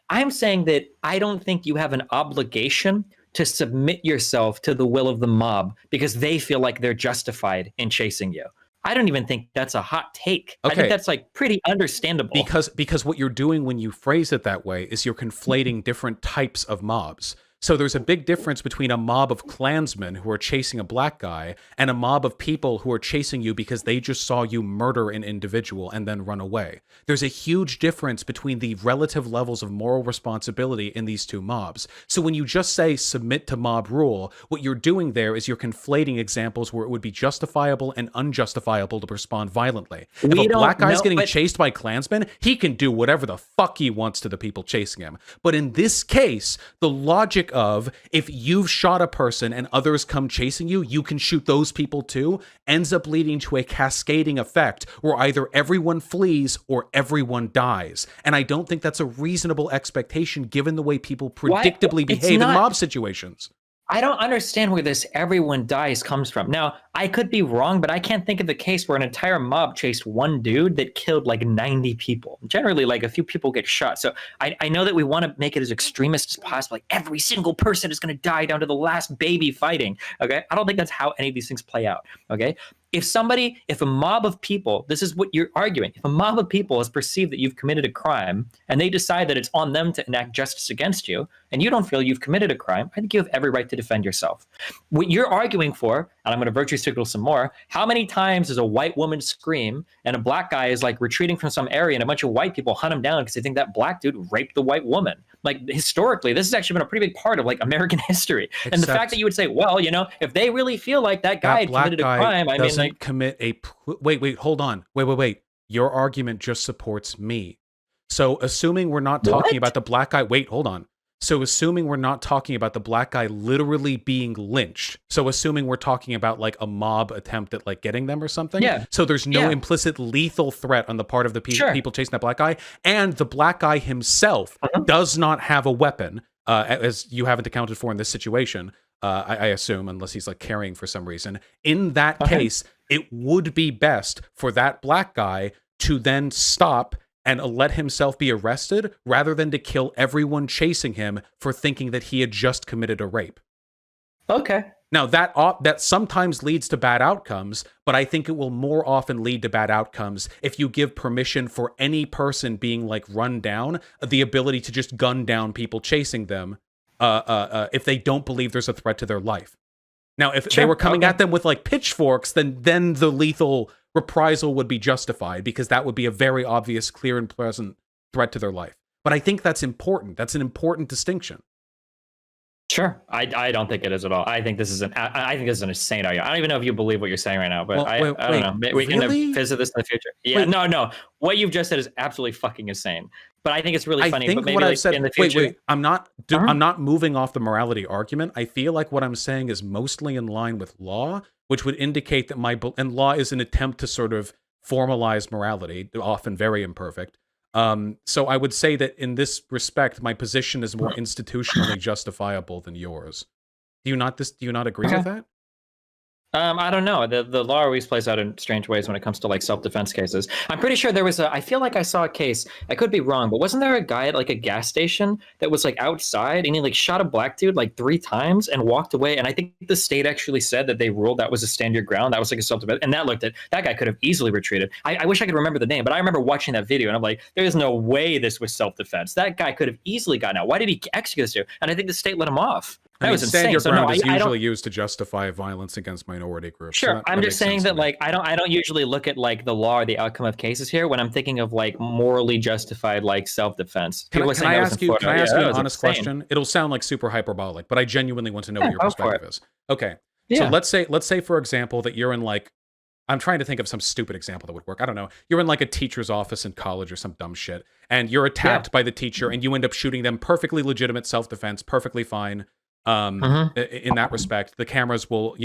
I'm saying that I don't think you have an obligation to submit yourself to the will of the mob because they feel like they're justified in chasing you. I don't even think that's a hot take. Okay. I think that's like pretty understandable. Because what you're doing when you phrase it that way is you're conflating different types of mobs. So there's a big difference between a mob of Klansmen who are chasing a black guy and a mob of people who are chasing you because they just saw you murder an individual and then run away. There's a huge difference between the relative levels of moral responsibility in these two mobs. So when you just say submit to mob rule, what you're doing there is you're conflating examples where it would be justifiable and unjustifiable to respond violently. If a black guy's getting chased by Klansmen, he can do whatever the fuck he wants to the people chasing him. But in this case, the logic of if you've shot a person and others come chasing you, you can shoot those people too, ends up leading to a cascading effect where either everyone flees or everyone dies. And I don't think that's a reasonable expectation given the way people predictably behave in mob situations. I don't understand where this everyone dies comes from. Now, I could be wrong, but I can't think of a case where an entire mob chased one dude that killed like 90 people. Generally, like a few people get shot. So I know that we want to make it as extremist as possible. Like every single person is going to die down to the last baby fighting. Okay. I don't think that's how any of these things play out. Okay. If a mob of people, this is what you're arguing, if a mob of people has perceived that you've committed a crime and they decide that it's on them to enact justice against you, and you don't feel you've committed a crime, I think you have every right to defend yourself. What you're arguing for, and I'm going to virtue signal some more, how many times does a white woman scream and a black guy is like retreating from some area and a bunch of white people hunt him down because they think that black dude raped the white woman? Like historically, this has actually been a pretty big part of like American history. And the fact that you would say, well, you know, if they really feel like that guy had committed a crime, I mean, like commit a wait, hold on. Wait. Your argument just supports me. So assuming we're not talking What? about the black guy, wait, hold on. So assuming we're not talking about the black guy literally being lynched. So assuming we're talking about like a mob attempt at like getting them or something. Yeah. So there's no Yeah. implicit lethal threat on the part of the Sure. people chasing that black guy. And the black guy himself does not have a weapon, as you haven't accounted for in this situation. I assume, unless he's like carrying for some reason. In that case, it would be best for that black guy to then stop and let himself be arrested rather than to kill everyone chasing him for thinking that he had just committed a rape. Okay. Now, that sometimes leads to bad outcomes, but I think it will more often lead to bad outcomes if you give permission for any person being like run down the ability to just gun down people chasing them if they don't believe there's a threat to their life. Now, if they were coming at them with like pitchforks, then the lethal reprisal would be justified because that would be a very obvious, clear and present threat to their life. But I think that's important. That's an important distinction. Sure. I don't think it is at all. I think this is I think this is an insane argument. I don't even know if you believe what you're saying right now, but Well, I don't know. We can visit this in the future. Yeah, Wait. no. What you've just said is absolutely fucking insane. But I think it's really funny. I think but maybe what like I've said, in the future. wait. I'm not moving off the morality argument. I feel like what I'm saying is mostly in line with law, which would indicate that and law is an attempt to sort of formalize morality, often very imperfect. So I would say that in this respect, my position is more institutionally justifiable than yours. Do you not agree with that? I don't know. The law always plays out in strange ways when it comes to like self-defense cases. I'm pretty sure there was I feel like I saw a case. I could be wrong, but wasn't there a guy at like a gas station that was like outside and he like shot a black dude like 3 times and walked away? And I think the state actually said that they ruled that was a stand your ground. That was like a self-defense. And that guy could have easily retreated. I wish I could remember the name, but I remember watching that video and I'm like, there's no way this was self-defense. That guy could have easily gotten out. Why did he execute this dude? And I think the state let him off. That was insane. Stand your ground is usually used to justify violence against minority groups. Sure, I'm just saying that like I don't usually look at like the law or the outcome of cases here when I'm thinking of like morally justified like self-defense. Can I ask you an honest question? It'll sound like super hyperbolic, but I genuinely want to know what your perspective is. Okay, so let's say for example that you're in like, I'm trying to think of some stupid example that would work. I don't know. You're in like a teacher's office in college or some dumb shit, and you're attacked by the teacher, and you end up shooting them. Perfectly legitimate self-defense, perfectly fine. In that respect, the cameras will,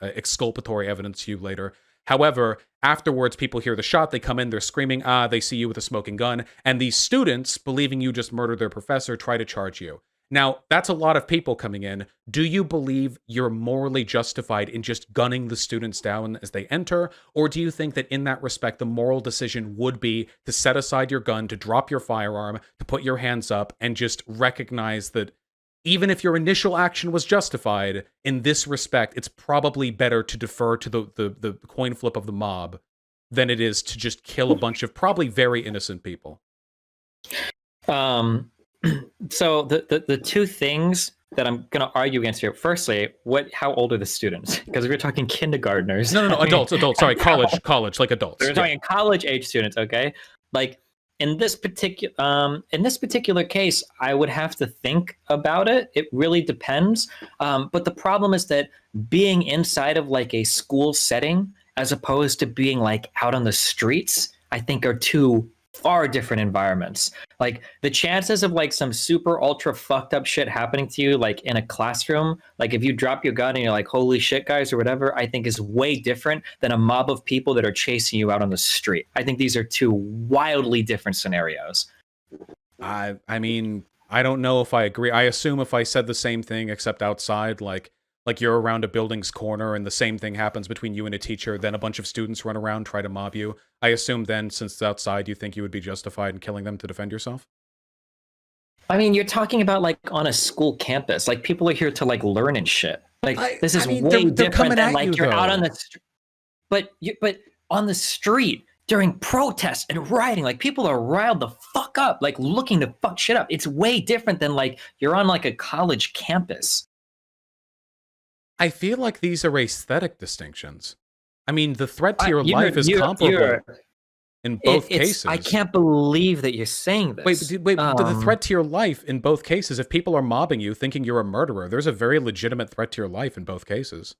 exculpatory evidence you later. However, afterwards, people hear the shot, they come in, they're screaming, they see you with a smoking gun, and these students, believing you just murdered their professor, try to charge you. Now, that's a lot of people coming in. Do you believe you're morally justified in just gunning the students down as they enter? Or do you think that in that respect, the moral decision would be to set aside your gun, to drop your firearm, to put your hands up, and just recognize that even if your initial action was justified, in this respect, it's probably better to defer to the coin flip of the mob than it is to just kill a bunch of probably very innocent people? So the two things that I'm going to argue against here. Firstly, how old are the students? Because if you're talking kindergartners. No, adults. Sorry, college, like adults. We're talking college age students, okay? Like, in this particular case, I would have to think about it. It really depends. But the problem is that being inside of like a school setting, as opposed to being like out on the streets, I think are two far different environments. Like the chances of like some super ultra fucked up shit happening to you, like in a classroom, like if you drop your gun and you're like, holy shit, guys, or whatever, I think is way different than a mob of people that are chasing you out on the street. I think these are two wildly different scenarios. I mean, I don't know if I agree. I assume if I said the same thing except outside, like you're around a building's corner and the same thing happens between you and a teacher, then a bunch of students run around, try to mob you. I assume then, since it's outside, you think you would be justified in killing them to defend yourself? I mean, you're talking about like on a school campus. Like people are here to like learn and shit. Like this is way different than like you're out on the street. But on the street during protests and rioting, like people are riled the fuck up, like looking to fuck shit up. It's way different than like you're on like a college campus. I feel like these are aesthetic distinctions. I mean, the threat to your life is comparable in both cases. I can't believe that you're saying this. Wait, the threat to your life in both cases, if people are mobbing you thinking you're a murderer, there's a very legitimate threat to your life in both cases.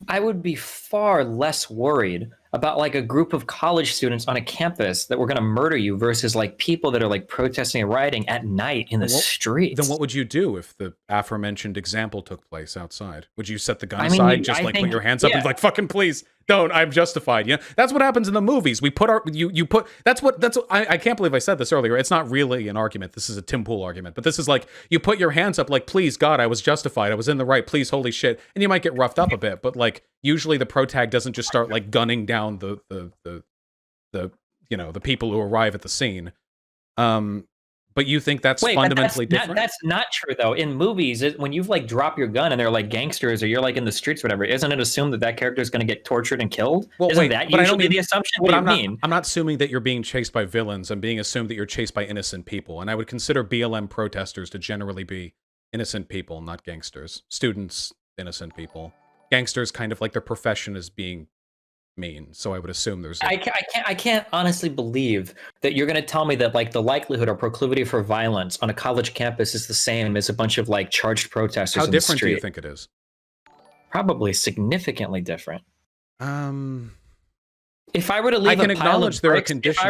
I would be far less worried about like a group of college students on a campus that were going to murder you versus like people that are like protesting and rioting at night in the Then streets. what would you do if the aforementioned example took place outside? Would you set the gun I mean, aside, just I like put think, your hands up and yeah. be like, fucking please don't, I'm justified. You know, that's what happens in the movies. We put our, you put, I can't believe I said this earlier. It's not really an argument. This is a Tim Pool argument, but this is like, you put your hands up like, please God, I was justified. I was in the right, please, holy shit. And you might get roughed up a bit, but like, usually the protag doesn't just start like gunning down the you know, the people who arrive at the scene. But you think that's Wait, fundamentally different? That's not true though. In movies, when you've like drop your gun and they're like gangsters or you're like in the streets, or whatever, isn't it assumed that that character is going to get tortured and killed? Well, Isn't wait, that but I don't usually mean the assumption? What But do I'm you not. mean? I'm not assuming that you're being chased by villains. I'm being assumed that you're chased by innocent people, and I would consider BLM protesters to generally be innocent people, not gangsters. Students, innocent people. Gangsters, kind of like their profession is being mean. So I would assume there's. I can't honestly believe that you're going to tell me that like the likelihood or proclivity for violence on a college campus is the same as a bunch of like charged protesters. How in different the do you street. think it is? Probably significantly different. If I were to I leave can a pile of acknowledge there are bricks, conditions. if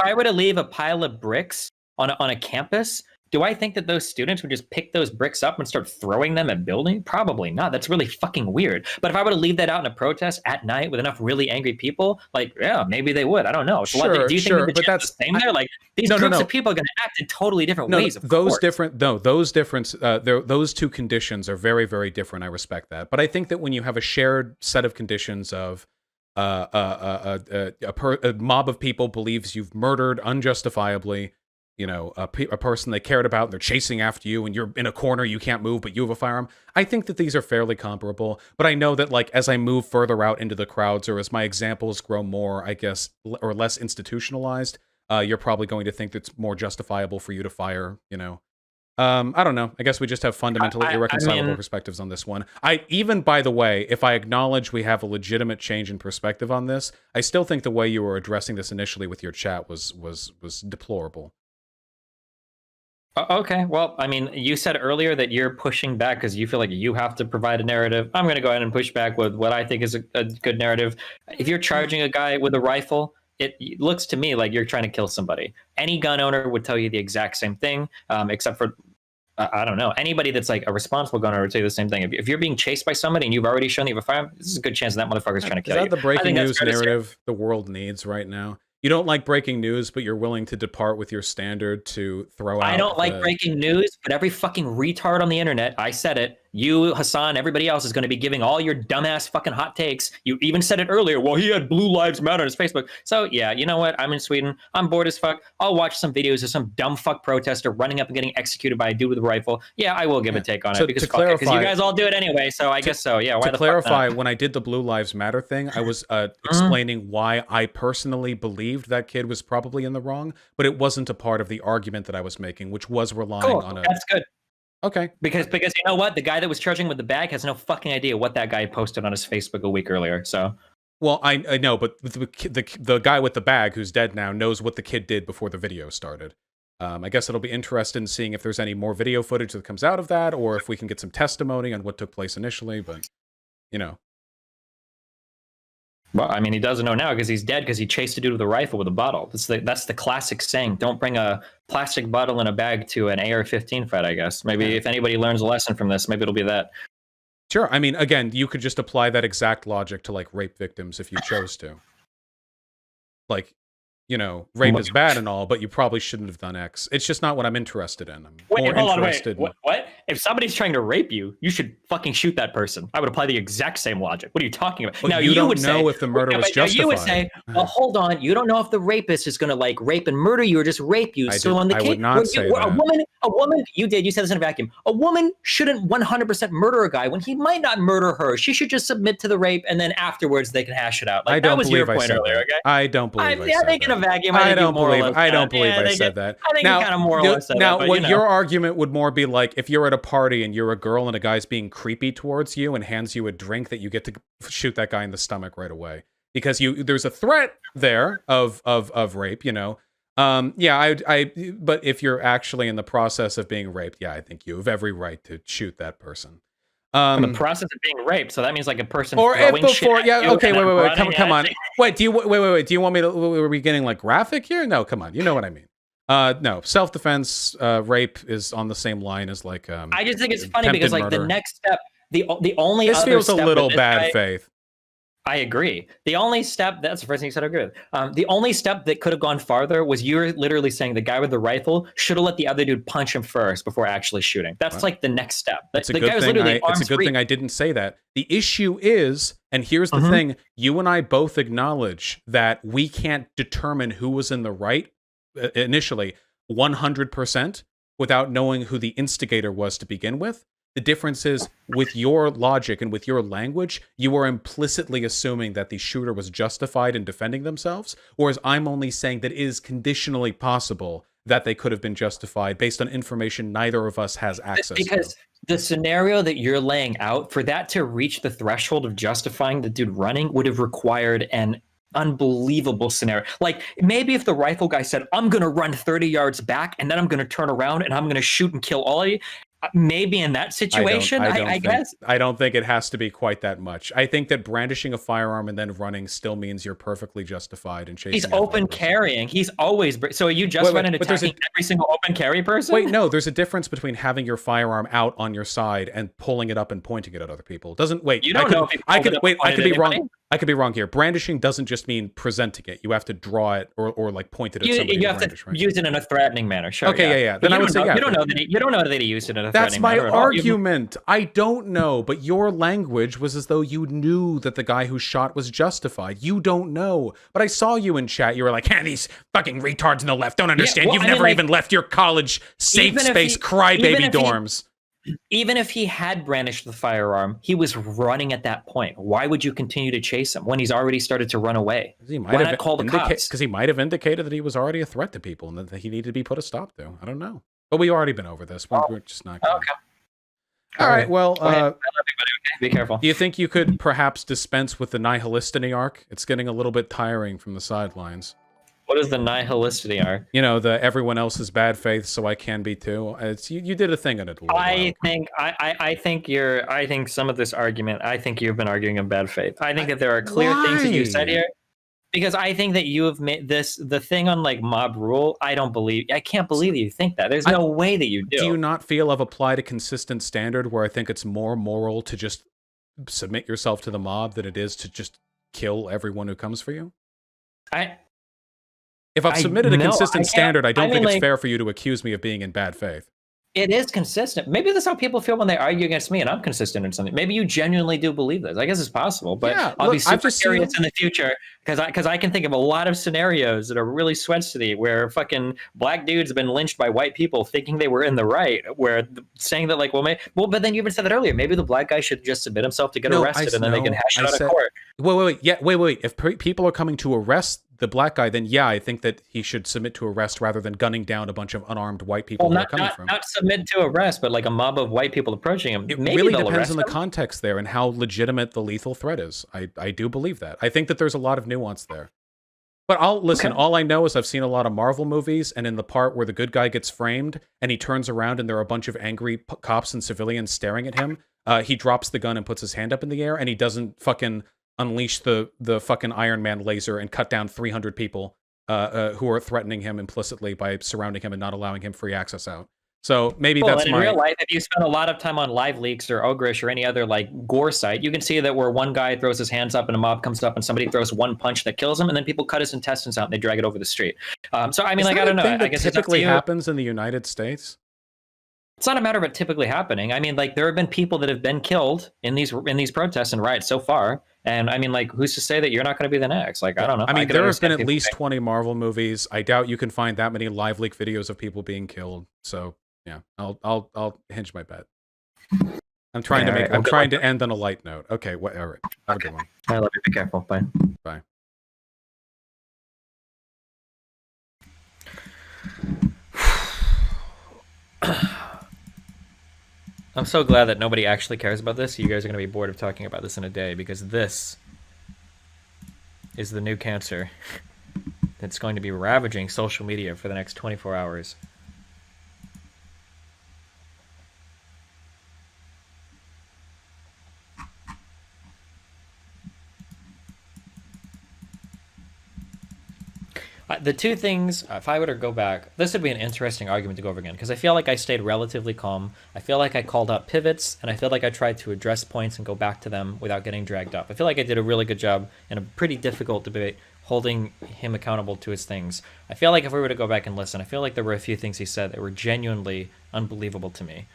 I were to leave a pile of bricks on a campus, do I think that those students would just pick those bricks up and start throwing them at buildings? Probably not. That's really fucking weird. But if I were to leave that out in a protest at night with enough really angry people, like, yeah, maybe they would. I don't know. So Sure, do you sure, think but that's the same there? Like these groups of people are going to act in totally different ways. Of those course. different. No, those different. Those two conditions are very, very different. I respect that, but I think that when you have a shared set of conditions of a mob of people believes you've murdered unjustifiably, you know, a person they cared about, and they're chasing after you, and you're in a corner, you can't move, but you have a firearm. I think that these are fairly comparable, but I know that, like, as I move further out into the crowds, or as my examples grow more, I guess, or less institutionalized, you're probably going to think that it's more justifiable for you to fire, you know. I don't know. I guess we just have fundamentally irreconcilable perspectives on this one. Even, by the way, if I acknowledge we have a legitimate change in perspective on this, I still think the way you were addressing this initially with your chat was deplorable. Okay, well, I mean, you said earlier that you're pushing back because you feel like you have to provide a narrative. I'm going to go ahead and push back with what I think is a good narrative. If you're charging a guy with a rifle, it looks to me like you're trying to kill somebody. Any gun owner would tell you the exact same thing, except for, I don't know, anybody that's like a responsible gun owner would tell you the same thing. If you're being chased by somebody and you've already shown that you have a firearm, this is a good chance that motherfucker's trying to kill you. Is that the breaking news narrative the world needs right now? You don't like breaking news, but you're willing to depart with your standard to throw out. I don't like breaking news, but every fucking retard on the internet, I said it. You, Hassan, everybody else is going to be giving all your dumbass fucking hot takes. You even said it earlier. Well, he had Blue Lives Matter on his Facebook. So yeah, you know what? I'm in Sweden. I'm bored as fuck. I'll watch some videos of some dumb fuck protester running up and getting executed by a dude with a rifle. Yeah, I will give a take on it because fuck it, because you guys all do it anyway. So I guess so. Yeah. Why to clarify, when I did the Blue Lives Matter thing, I was explaining why I personally believed that kid was probably in the wrong, but it wasn't a part of the argument that I was making, which was relying on a. That's good. Okay. Because you know what? The guy that was charging with the bag has no fucking idea what that guy posted on his Facebook a week earlier. So. Well, I know, but the guy with the bag who's dead now knows what the kid did before the video started. I guess it'll be interesting seeing if there's any more video footage that comes out of that, or if we can get some testimony on what took place initially. But, you know. Well, I mean, he doesn't know now because he's dead because he chased a dude with a rifle with a bottle. That's the classic saying. Don't bring a plastic bottle in a bag to an AR-15 fight, I guess. Maybe if anybody learns a lesson from this, maybe it'll be that. Sure. I mean, again, you could just apply that exact logic to, like, rape victims if you chose to. Like, you know, rape is bad and all, but you probably shouldn't have done X. It's just not what I'm interested in. I'm more interested in... What? If somebody's trying to rape you, you should fucking shoot that person. I would apply the exact same logic. What are you talking about? Well, now, you don't know if the murder was justified. You would say, well, hold on. You don't know if the rapist is going to, like, rape and murder you or just rape you. I would not say that. A woman, you said this in a vacuum. A woman shouldn't 100% murder a guy when he might not murder her. She should just submit to the rape, and then afterwards they can hash it out. Like, that was your point earlier, okay? I don't believe I said that. Vacuum. I don't believe I said that. I think you kind of more or less said that. Now, what your argument would more be like, if you're at a party and you're a girl and a guy's being creepy towards you and hands you a drink, that you get to shoot that guy in the stomach right away because there's a threat there of rape, you know. But if you're actually in the process of being raped, yeah, I think you have every right to shoot that person. In the process of being raped, so that means like a person or throwing if shit before, at yeah, you okay, and then wait, running come on. at you. Wait, do you want me to? Are we getting like graphic here? No, come on, you know what I mean. No, self-defense, rape is on the same line as like I just think it's funny attempted because like the murder. next step, the only This other feels a step little that this bad guy, faith. I agree. The only step, that's the first thing you said, I agree with. The only step that could have gone farther was you're literally saying the guy with the rifle should have let the other dude punch him first before actually shooting. That's like the next step. It's a The good guy was thing. literally It's a arms good free. thing I didn't say that. The issue is, and here's the thing: you and I both acknowledge that we can't determine who was in the right initially 100% without knowing who the instigator was to begin with. The difference is, with your logic and with your language, you are implicitly assuming that the shooter was justified in defending themselves, whereas I'm only saying that it is conditionally possible that they could have been justified based on information neither of us has access to. Because the scenario that you're laying out, for that to reach the threshold of justifying the dude running, would have required an unbelievable scenario. Like maybe if the rifle guy said, I'm going to run 30 yards back and then I'm going to turn around and I'm going to shoot and kill all of you. Maybe in that situation, I guess. I don't think it has to be quite that much. I think that brandishing a firearm and then running still means you're perfectly justified in chasing. He's open carrying. He's always. So are you justified in attacking every single open carry person? Wait, no. There's a difference between having your firearm out on your side and pulling it up and pointing it at other people. It doesn't wait. You don't know if he I could wait. I could be anybody? wrong. I could be wrong here. Brandishing doesn't just mean presenting it. You have to draw it or like point it at somebody. You have to use it in a threatening manner. Sure. Okay, yeah. Then I would say, yeah. You don't know that he used it in a threatening manner. That's my argument. I don't know, but your language was as though you knew that the guy who shot was justified. You don't know. But I saw you in chat. You were like, these fucking retards on the left don't understand. You've never even left your college safe space crybaby dorms. Even if he had brandished the firearm, he was running at that point. Why would you continue to chase him when he's already started to run away? Why not call the cops? Because he might have indicated that he was already a threat to people and that he needed to be put a stop to. I don't know. But we've already been over this. We're just not going. Okay. All right. Well, I love everybody. Okay, be careful. Do you think you could perhaps dispense with the nihilisticity arc? It's getting a little bit tiring from the sidelines. What is the nihilisticity arc? You know, the everyone else is bad faith, so I can be too. It's you did a thing on it. I think some of this argument. I think you've been arguing in bad faith. I think that there are clear things that you said here. Because I think that you have made the thing on like mob rule. I can't believe you think that. There's no way that you do. Do you not feel I've applied a consistent standard where I think it's more moral to just submit yourself to the mob than it is to just kill everyone who comes for you? If I've submitted a consistent standard, I don't think it's fair for you to accuse me of being in bad faith. It is consistent. Maybe that's how people feel when they argue against me and I'm consistent in something. Maybe you genuinely do believe this. I guess it's possible, but yeah, I'll be super curious in the future because I can think of a lot of scenarios that are really sweaty where fucking black dudes have been lynched by white people thinking they were in the right, where saying that like, but then you even said that earlier. Maybe the black guy should just submit himself to get arrested and then they can hash it out of court. Wait. If people are coming to arrest the black guy, then yeah, I think that he should submit to arrest rather than gunning down a bunch of unarmed white people who are coming from. Not submit to arrest, but like a mob of white people approaching him. It really depends on the context there and how legitimate the lethal threat is. I do believe that. I think that there's a lot of nuance there. But all I know is I've seen a lot of Marvel movies, and in the part where the good guy gets framed and he turns around and there are a bunch of angry cops and civilians staring at him, he drops the gun and puts his hand up in the air, and he doesn't fucking unleash the fucking Iron Man laser and cut down 300 people who are threatening him implicitly by surrounding him and not allowing him free access out. So maybe that's in real life, if you spend a lot of time on Live Leaks or Ogrish or any other like gore site, you can see that where one guy throws his hands up and a mob comes up and somebody throws one punch that kills him, and then people cut his intestines out and they drag it over the street. So I mean, I don't know. I guess it typically happens in the United States. It's not a matter of it typically happening. I mean, like there have been people that have been killed in these protests and riots so far. And I mean, like, who's to say that you're not going to be the next? Like, I don't know. I mean, there have been at least 20 Marvel movies. I doubt you can find that many live leak videos of people being killed. So yeah, I'll hinge my bet. I'm trying to end on a light note. Okay, all right. Have a good one. I love you. Be careful. Bye. Bye. I'm so glad that nobody actually cares about this. You guys are going to be bored of talking about this in a day, because this is the new cancer that's going to be ravaging social media for the next 24 hours. The two things, if I were to go back, this would be an interesting argument to go over again because I feel like I stayed relatively calm. I feel like I called out pivots, and I feel like I tried to address points and go back to them without getting dragged up. I feel like I did a really good job in a pretty difficult debate holding him accountable to his things. I feel like if we were to go back and listen, I feel like there were a few things he said that were genuinely unbelievable to me.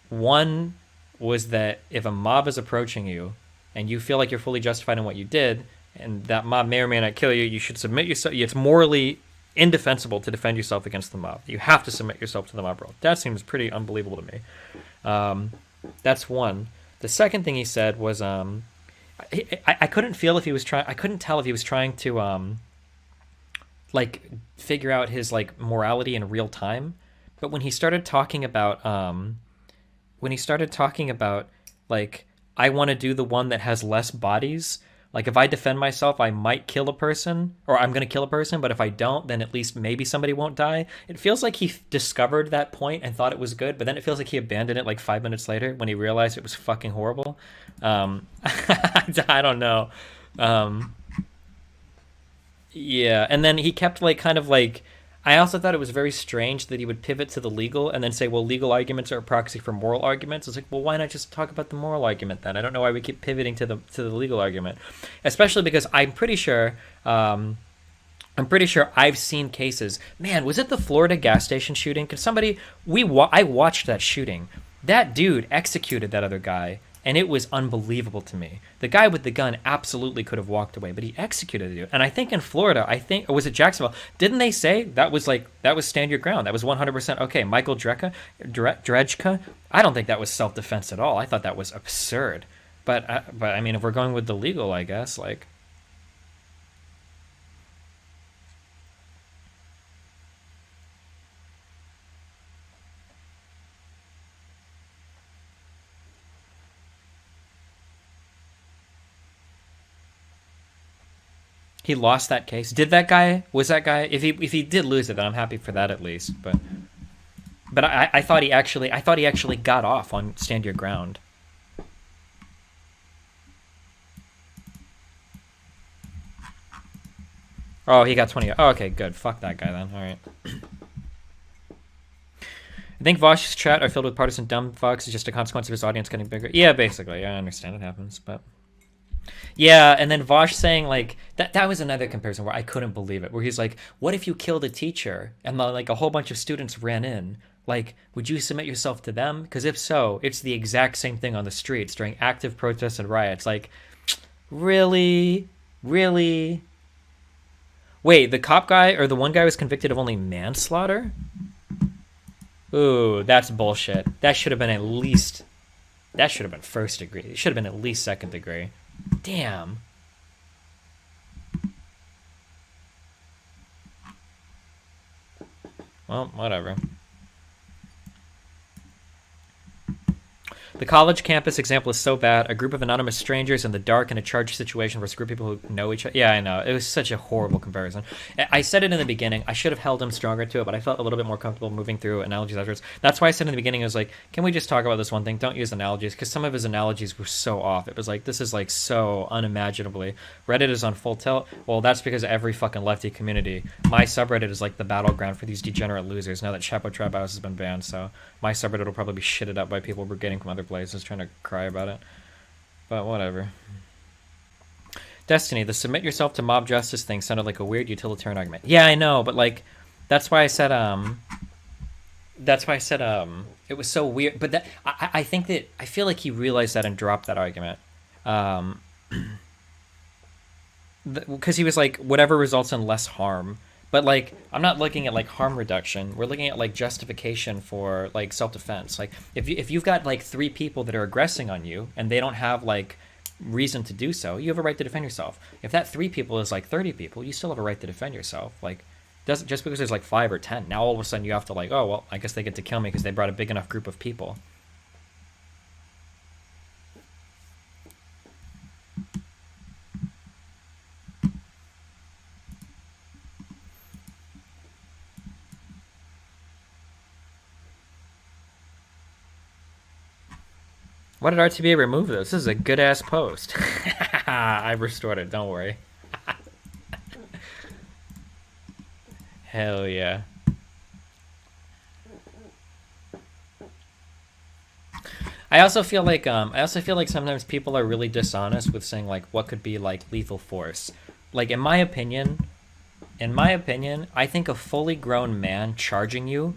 One was that if a mob is approaching you and you feel like you're fully justified in what you did, and that mob may or may not kill you, you should submit yourself. It's morally indefensible to defend yourself against the mob. You have to submit yourself to the mob rule. That seems pretty unbelievable to me. That's one. The second thing he said was, I couldn't feel if he was trying. I couldn't tell if he was trying to like figure out his like morality in real time. But when he started talking about like I want to do the one that has less bodies. Like, if I defend myself, I might kill a person, or I'm going to kill a person, but if I don't, then at least maybe somebody won't die. It feels like he discovered that point and thought it was good, but then it feels like he abandoned it like 5 minutes later when he realized it was fucking horrible. I don't know. Yeah, and then he kept, like, kind of, like... I also thought it was very strange that he would pivot to the legal and then say, well, legal arguments are a proxy for moral arguments. It's like, well, why not just talk about the moral argument then? I don't know why we keep pivoting to the legal argument, especially because I'm pretty sure I've seen cases. Man, was it the Florida gas station shooting? Could somebody I watched that shooting. That dude executed that other guy. And it was unbelievable to me. The guy with the gun absolutely could have walked away, but he executed the dude. And I think in Florida, or was it Jacksonville? Didn't they say that was stand your ground? That was 100% okay. Michael Drejka? I don't think that was self-defense at all. I thought that was absurd. But I mean, if we're going with the legal, I guess, like... He lost that case. Was that guy? If he did lose it, then I'm happy for that at least. But I thought he actually got off on stand your ground. Oh, he got 20. Oh, okay, good. Fuck that guy then. All right. I think Vaush's chat are filled with partisan dumb fucks. It's just a consequence of his audience getting bigger. Yeah, basically. I understand it happens, but... Yeah, and then Vaush saying, like, that was another comparison where I couldn't believe it, where he's like, what if you killed a teacher and, like, a whole bunch of students ran in? Like, would you submit yourself to them? Because if so, it's the exact same thing on the streets during active protests and riots. Like, really? Really? Wait, the cop guy or the one guy was convicted of only manslaughter? Ooh, that's bullshit. That should have been at least... That should have been first degree. It should have been at least second degree. Damn. Well, whatever. The college campus example is so bad. A group of anonymous strangers in the dark in a charged situation versus a group of people who know each other. Yeah, I know. It was such a horrible comparison. I said it in the beginning. I should have held him stronger to it, but I felt a little bit more comfortable moving through analogies afterwards. That's why I said in the beginning, I was like, can we just talk about this one thing? Don't use analogies, because some of his analogies were so off. It was like, this is like so unimaginably. Reddit is on full tilt. Well, that's because of every fucking lefty community. My subreddit is like the battleground for these degenerate losers now that Chapo Trap House has been banned, so my subreddit will probably be shitted up by people brigading from other places trying to cry about it. But whatever. Destiny, the submit yourself to mob justice thing sounded like a weird utilitarian argument. Yeah, I know, but like that's why I said it was so weird. But that I think that I feel like he realized that and dropped that argument. Because he was like, whatever results in less harm. But like, I'm not looking at like harm reduction. We're looking at like justification for like self-defense. Like if you've got like 3 people that are aggressing on you and they don't have like reason to do so, you have a right to defend yourself. If that 3 people is like 30 people, you still have a right to defend yourself. Like, doesn't just because there's like 5 or 10, now all of a sudden you have to like, oh well, I guess they get to kill me because they brought a big enough group of people. Why did RTBA remove this? This is a good-ass post. I restored it, don't worry. Hell yeah. I also feel like sometimes people are really dishonest with saying like what could be like lethal force. Like in my opinion, I think a fully grown man charging you,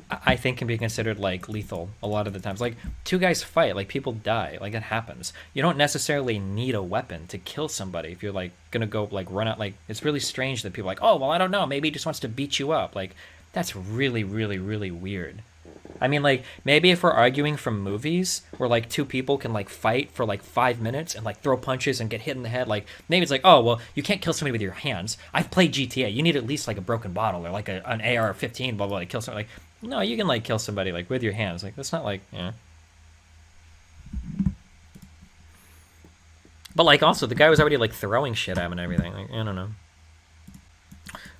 I think can be considered like lethal a lot of the times. Like two guys fight, like people die, like it happens. You don't necessarily need a weapon to kill somebody if you're like gonna go like run out. Like it's really strange that people are like, oh well, I don't know, maybe he just wants to beat you up. Like that's really really really weird. I mean, like, maybe if we're arguing from movies where, like, two people can, like, fight for, like, 5 minutes and, like, throw punches and get hit in the head, like, maybe it's like, oh, well, you can't kill somebody with your hands. I've played GTA. You need at least, like, a broken bottle or, like, an AR-15, blah, blah, like, kill somebody. Like, no, you can, like, kill somebody, like, with your hands. Like, that's not, like, yeah. But, like, also, the guy was already, like, throwing shit at him and everything. Like, I don't know.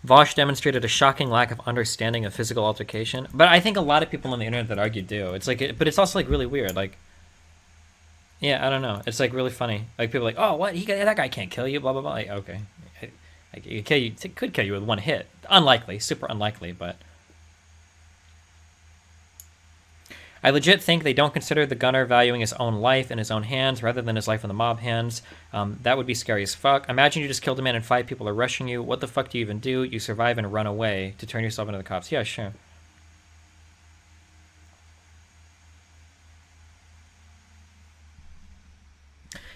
Vaush demonstrated a shocking lack of understanding of physical altercation, but I think a lot of people on the internet that argue do. It's like, but it's also like really weird. Like, yeah, I don't know. It's like really funny. Like people are like, oh, what? That guy can't kill you. Blah blah blah. Like, okay, like it could kill you with one hit. Unlikely, super unlikely, but I legit think they don't consider the gunner valuing his own life in his own hands rather than his life in the mob hands. That would be scary as fuck. Imagine you just killed a man and 5 people are rushing you. What the fuck do you even do? You survive and run away to turn yourself into the cops. Yeah, sure.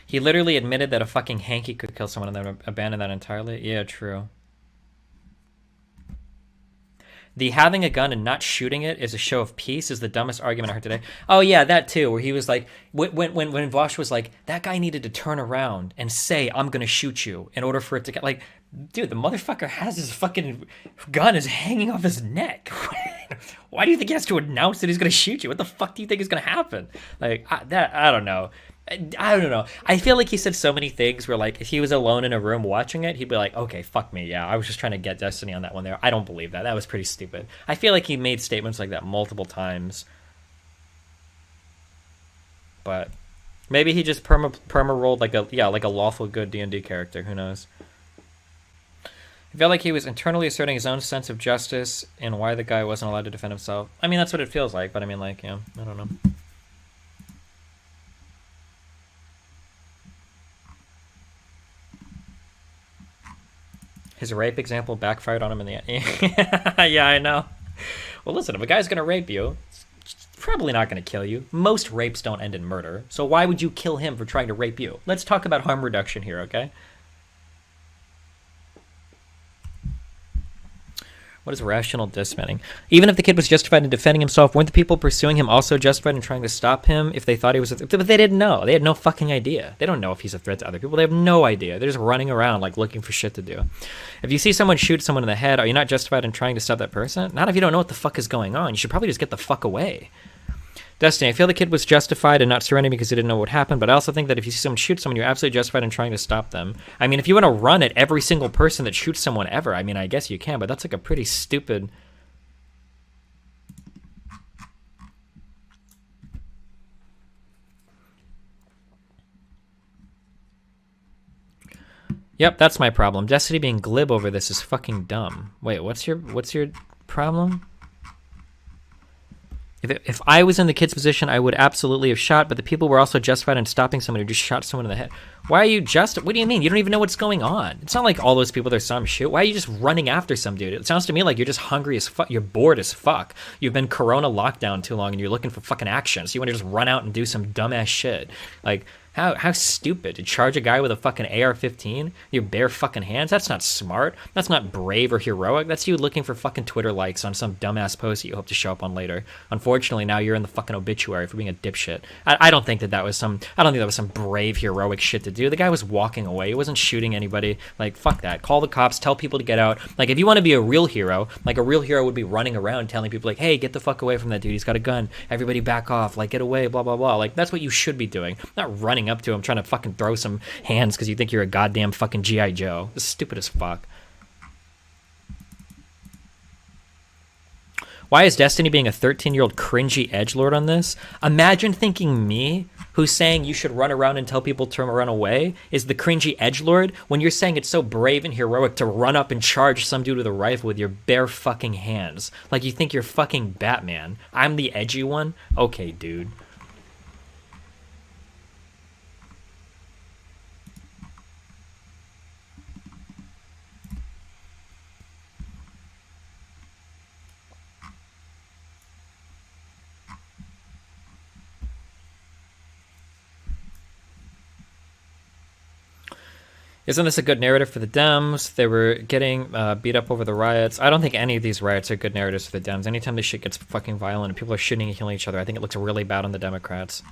He literally admitted that a fucking hanky could kill someone and then abandoned that entirely. Yeah, true. The having a gun and not shooting it is a show of peace is the dumbest argument I heard today. Oh yeah, that too, where he was like, when Vaush was like, that guy needed to turn around and say, I'm gonna shoot you in order for it to get, like, dude, the motherfucker has his fucking gun is hanging off his neck. Why do you think he has to announce that he's gonna shoot you? What the fuck do you think is gonna happen? Like, I don't know. I don't know. I feel like he said so many things where, like, if he was alone in a room watching it, he'd be like, okay, fuck me. Yeah, I was just trying to get Destiny on that one there. I don't believe that. That was pretty stupid. I feel like he made statements like that multiple times. But maybe he just perma-rolled like a lawful good D&D character. Who knows? I felt like he was internally asserting his own sense of justice and why the guy wasn't allowed to defend himself. I mean, that's what it feels like, but I mean, like, yeah, I don't know. His rape example backfired on him in the end. Yeah, I know. Well, listen, if a guy's going to rape you, it's probably not going to kill you. Most rapes don't end in murder. So why would you kill him for trying to rape you? Let's talk about harm reduction here, okay? What is rational dismantling? Even if the kid was justified in defending himself, weren't the people pursuing him also justified in trying to stop him if they thought he was a but they didn't know. They had no fucking idea. They don't know if he's a threat to other people. They have no idea. They're just running around like looking for shit to do. If you see someone shoot someone in the head, are you not justified in trying to stop that person? Not if you don't know what the fuck is going on. You should probably just get the fuck away. Destiny, I feel the kid was justified in not surrendering because he didn't know what happened, but I also think that if you see someone shoot someone, you're absolutely justified in trying to stop them. I mean, if you want to run at every single person that shoots someone ever, I mean, I guess you can, but that's like a pretty stupid... Yep, that's my problem. Destiny being glib over this is fucking dumb. Wait, what's your problem? If I was in the kid's position, I would absolutely have shot, but the people were also justified in stopping someone who just shot someone in the head. Why are you what do you mean? You don't even know what's going on. It's not like all those people, there's some shoot. Why are you just running after some dude? It sounds to me like you're just hungry as fuck. You're bored as fuck. You've been corona lockdown too long and you're looking for fucking action. So you want to just run out and do some dumbass shit. Like, how stupid to charge a guy with a fucking AR-15? Your bare fucking hands? That's not smart. That's not brave or heroic. That's you looking for fucking Twitter likes on some dumbass post that you hope to show up on later. Unfortunately, now you're in the fucking obituary for being a dipshit. I don't think that was some brave heroic shit to do. The guy was walking away. He wasn't shooting anybody. Like, fuck that. Call the cops. Tell people to get out. Like, if you want to be a real hero, like a real hero would be running around telling people like, hey, get the fuck away from that dude. He's got a gun. Everybody back off. Like, get away. Blah blah blah. Like, that's what you should be doing. Not running up to him trying to fucking throw some hands because you think you're a goddamn fucking G.I. Joe. It's stupid as fuck. Why is Destiny being a 13-year-old cringy edgelord on this? Imagine thinking me, who's saying you should run around and tell people to run away, is the cringy edgelord when you're saying it's so brave and heroic to run up and charge some dude with a rifle with your bare fucking hands. Like you think you're fucking Batman. I'm the edgy one? Okay, dude. Isn't this a good narrative for the Dems? They were getting beat up over the riots. I don't think any of these riots are good narratives for the Dems. Anytime this shit gets fucking violent and people are shooting and killing each other, I think it looks really bad on the Democrats.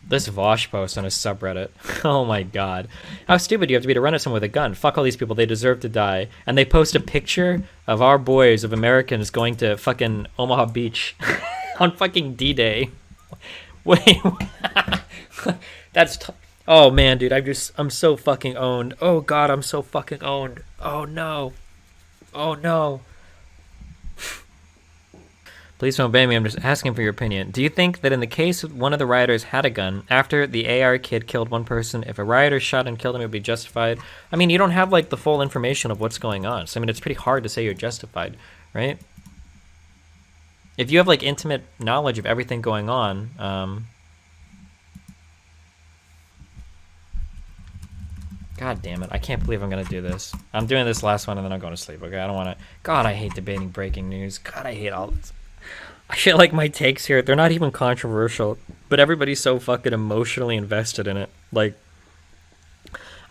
This Vaush post on his subreddit. Oh my god. How stupid do you have to be to run at someone with a gun? Fuck all these people. They deserve to die. And they post a picture of our boys, of Americans, going to fucking Omaha Beach on fucking D-Day. Wait. That's... oh man, dude. I'm so fucking owned. Oh god, I'm so fucking owned. Oh no. Oh no. Please don't ban me, I'm just asking for your opinion. Do you think that in the case one of the rioters had a gun, after the AR kid killed one person, if a rioter shot and killed him, it would be justified? I mean, you don't have, like, the full information of what's going on. So, I mean, it's pretty hard to say you're justified, right? If you have, like, intimate knowledge of everything going on, God damn it. I can't believe I'm going to do this. I'm doing this last one and then I'm going to sleep, okay? I don't want to... God, I hate debating breaking news. God, I hate all this. I feel like my takes here, they're not even controversial, but everybody's so fucking emotionally invested in it. Like,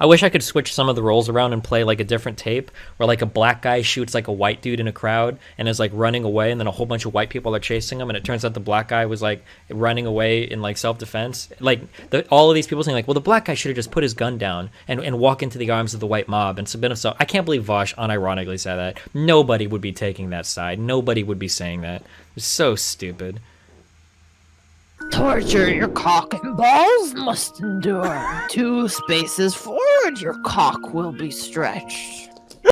I wish I could switch some of the roles around and play like a different tape where like a black guy shoots like a white dude in a crowd and is like running away, and then a whole bunch of white people are chasing him, and it turns out the black guy was like running away in like self-defense. Like all of these people saying like, well, the black guy should have just put his gun down and walk into the arms of the white mob and submit himself. I can't believe Vaush unironically said that. Nobody would be taking that side. Nobody would be saying that. It's so stupid. Torture your cock and balls must endure. 2 spaces forward, your cock will be stretched.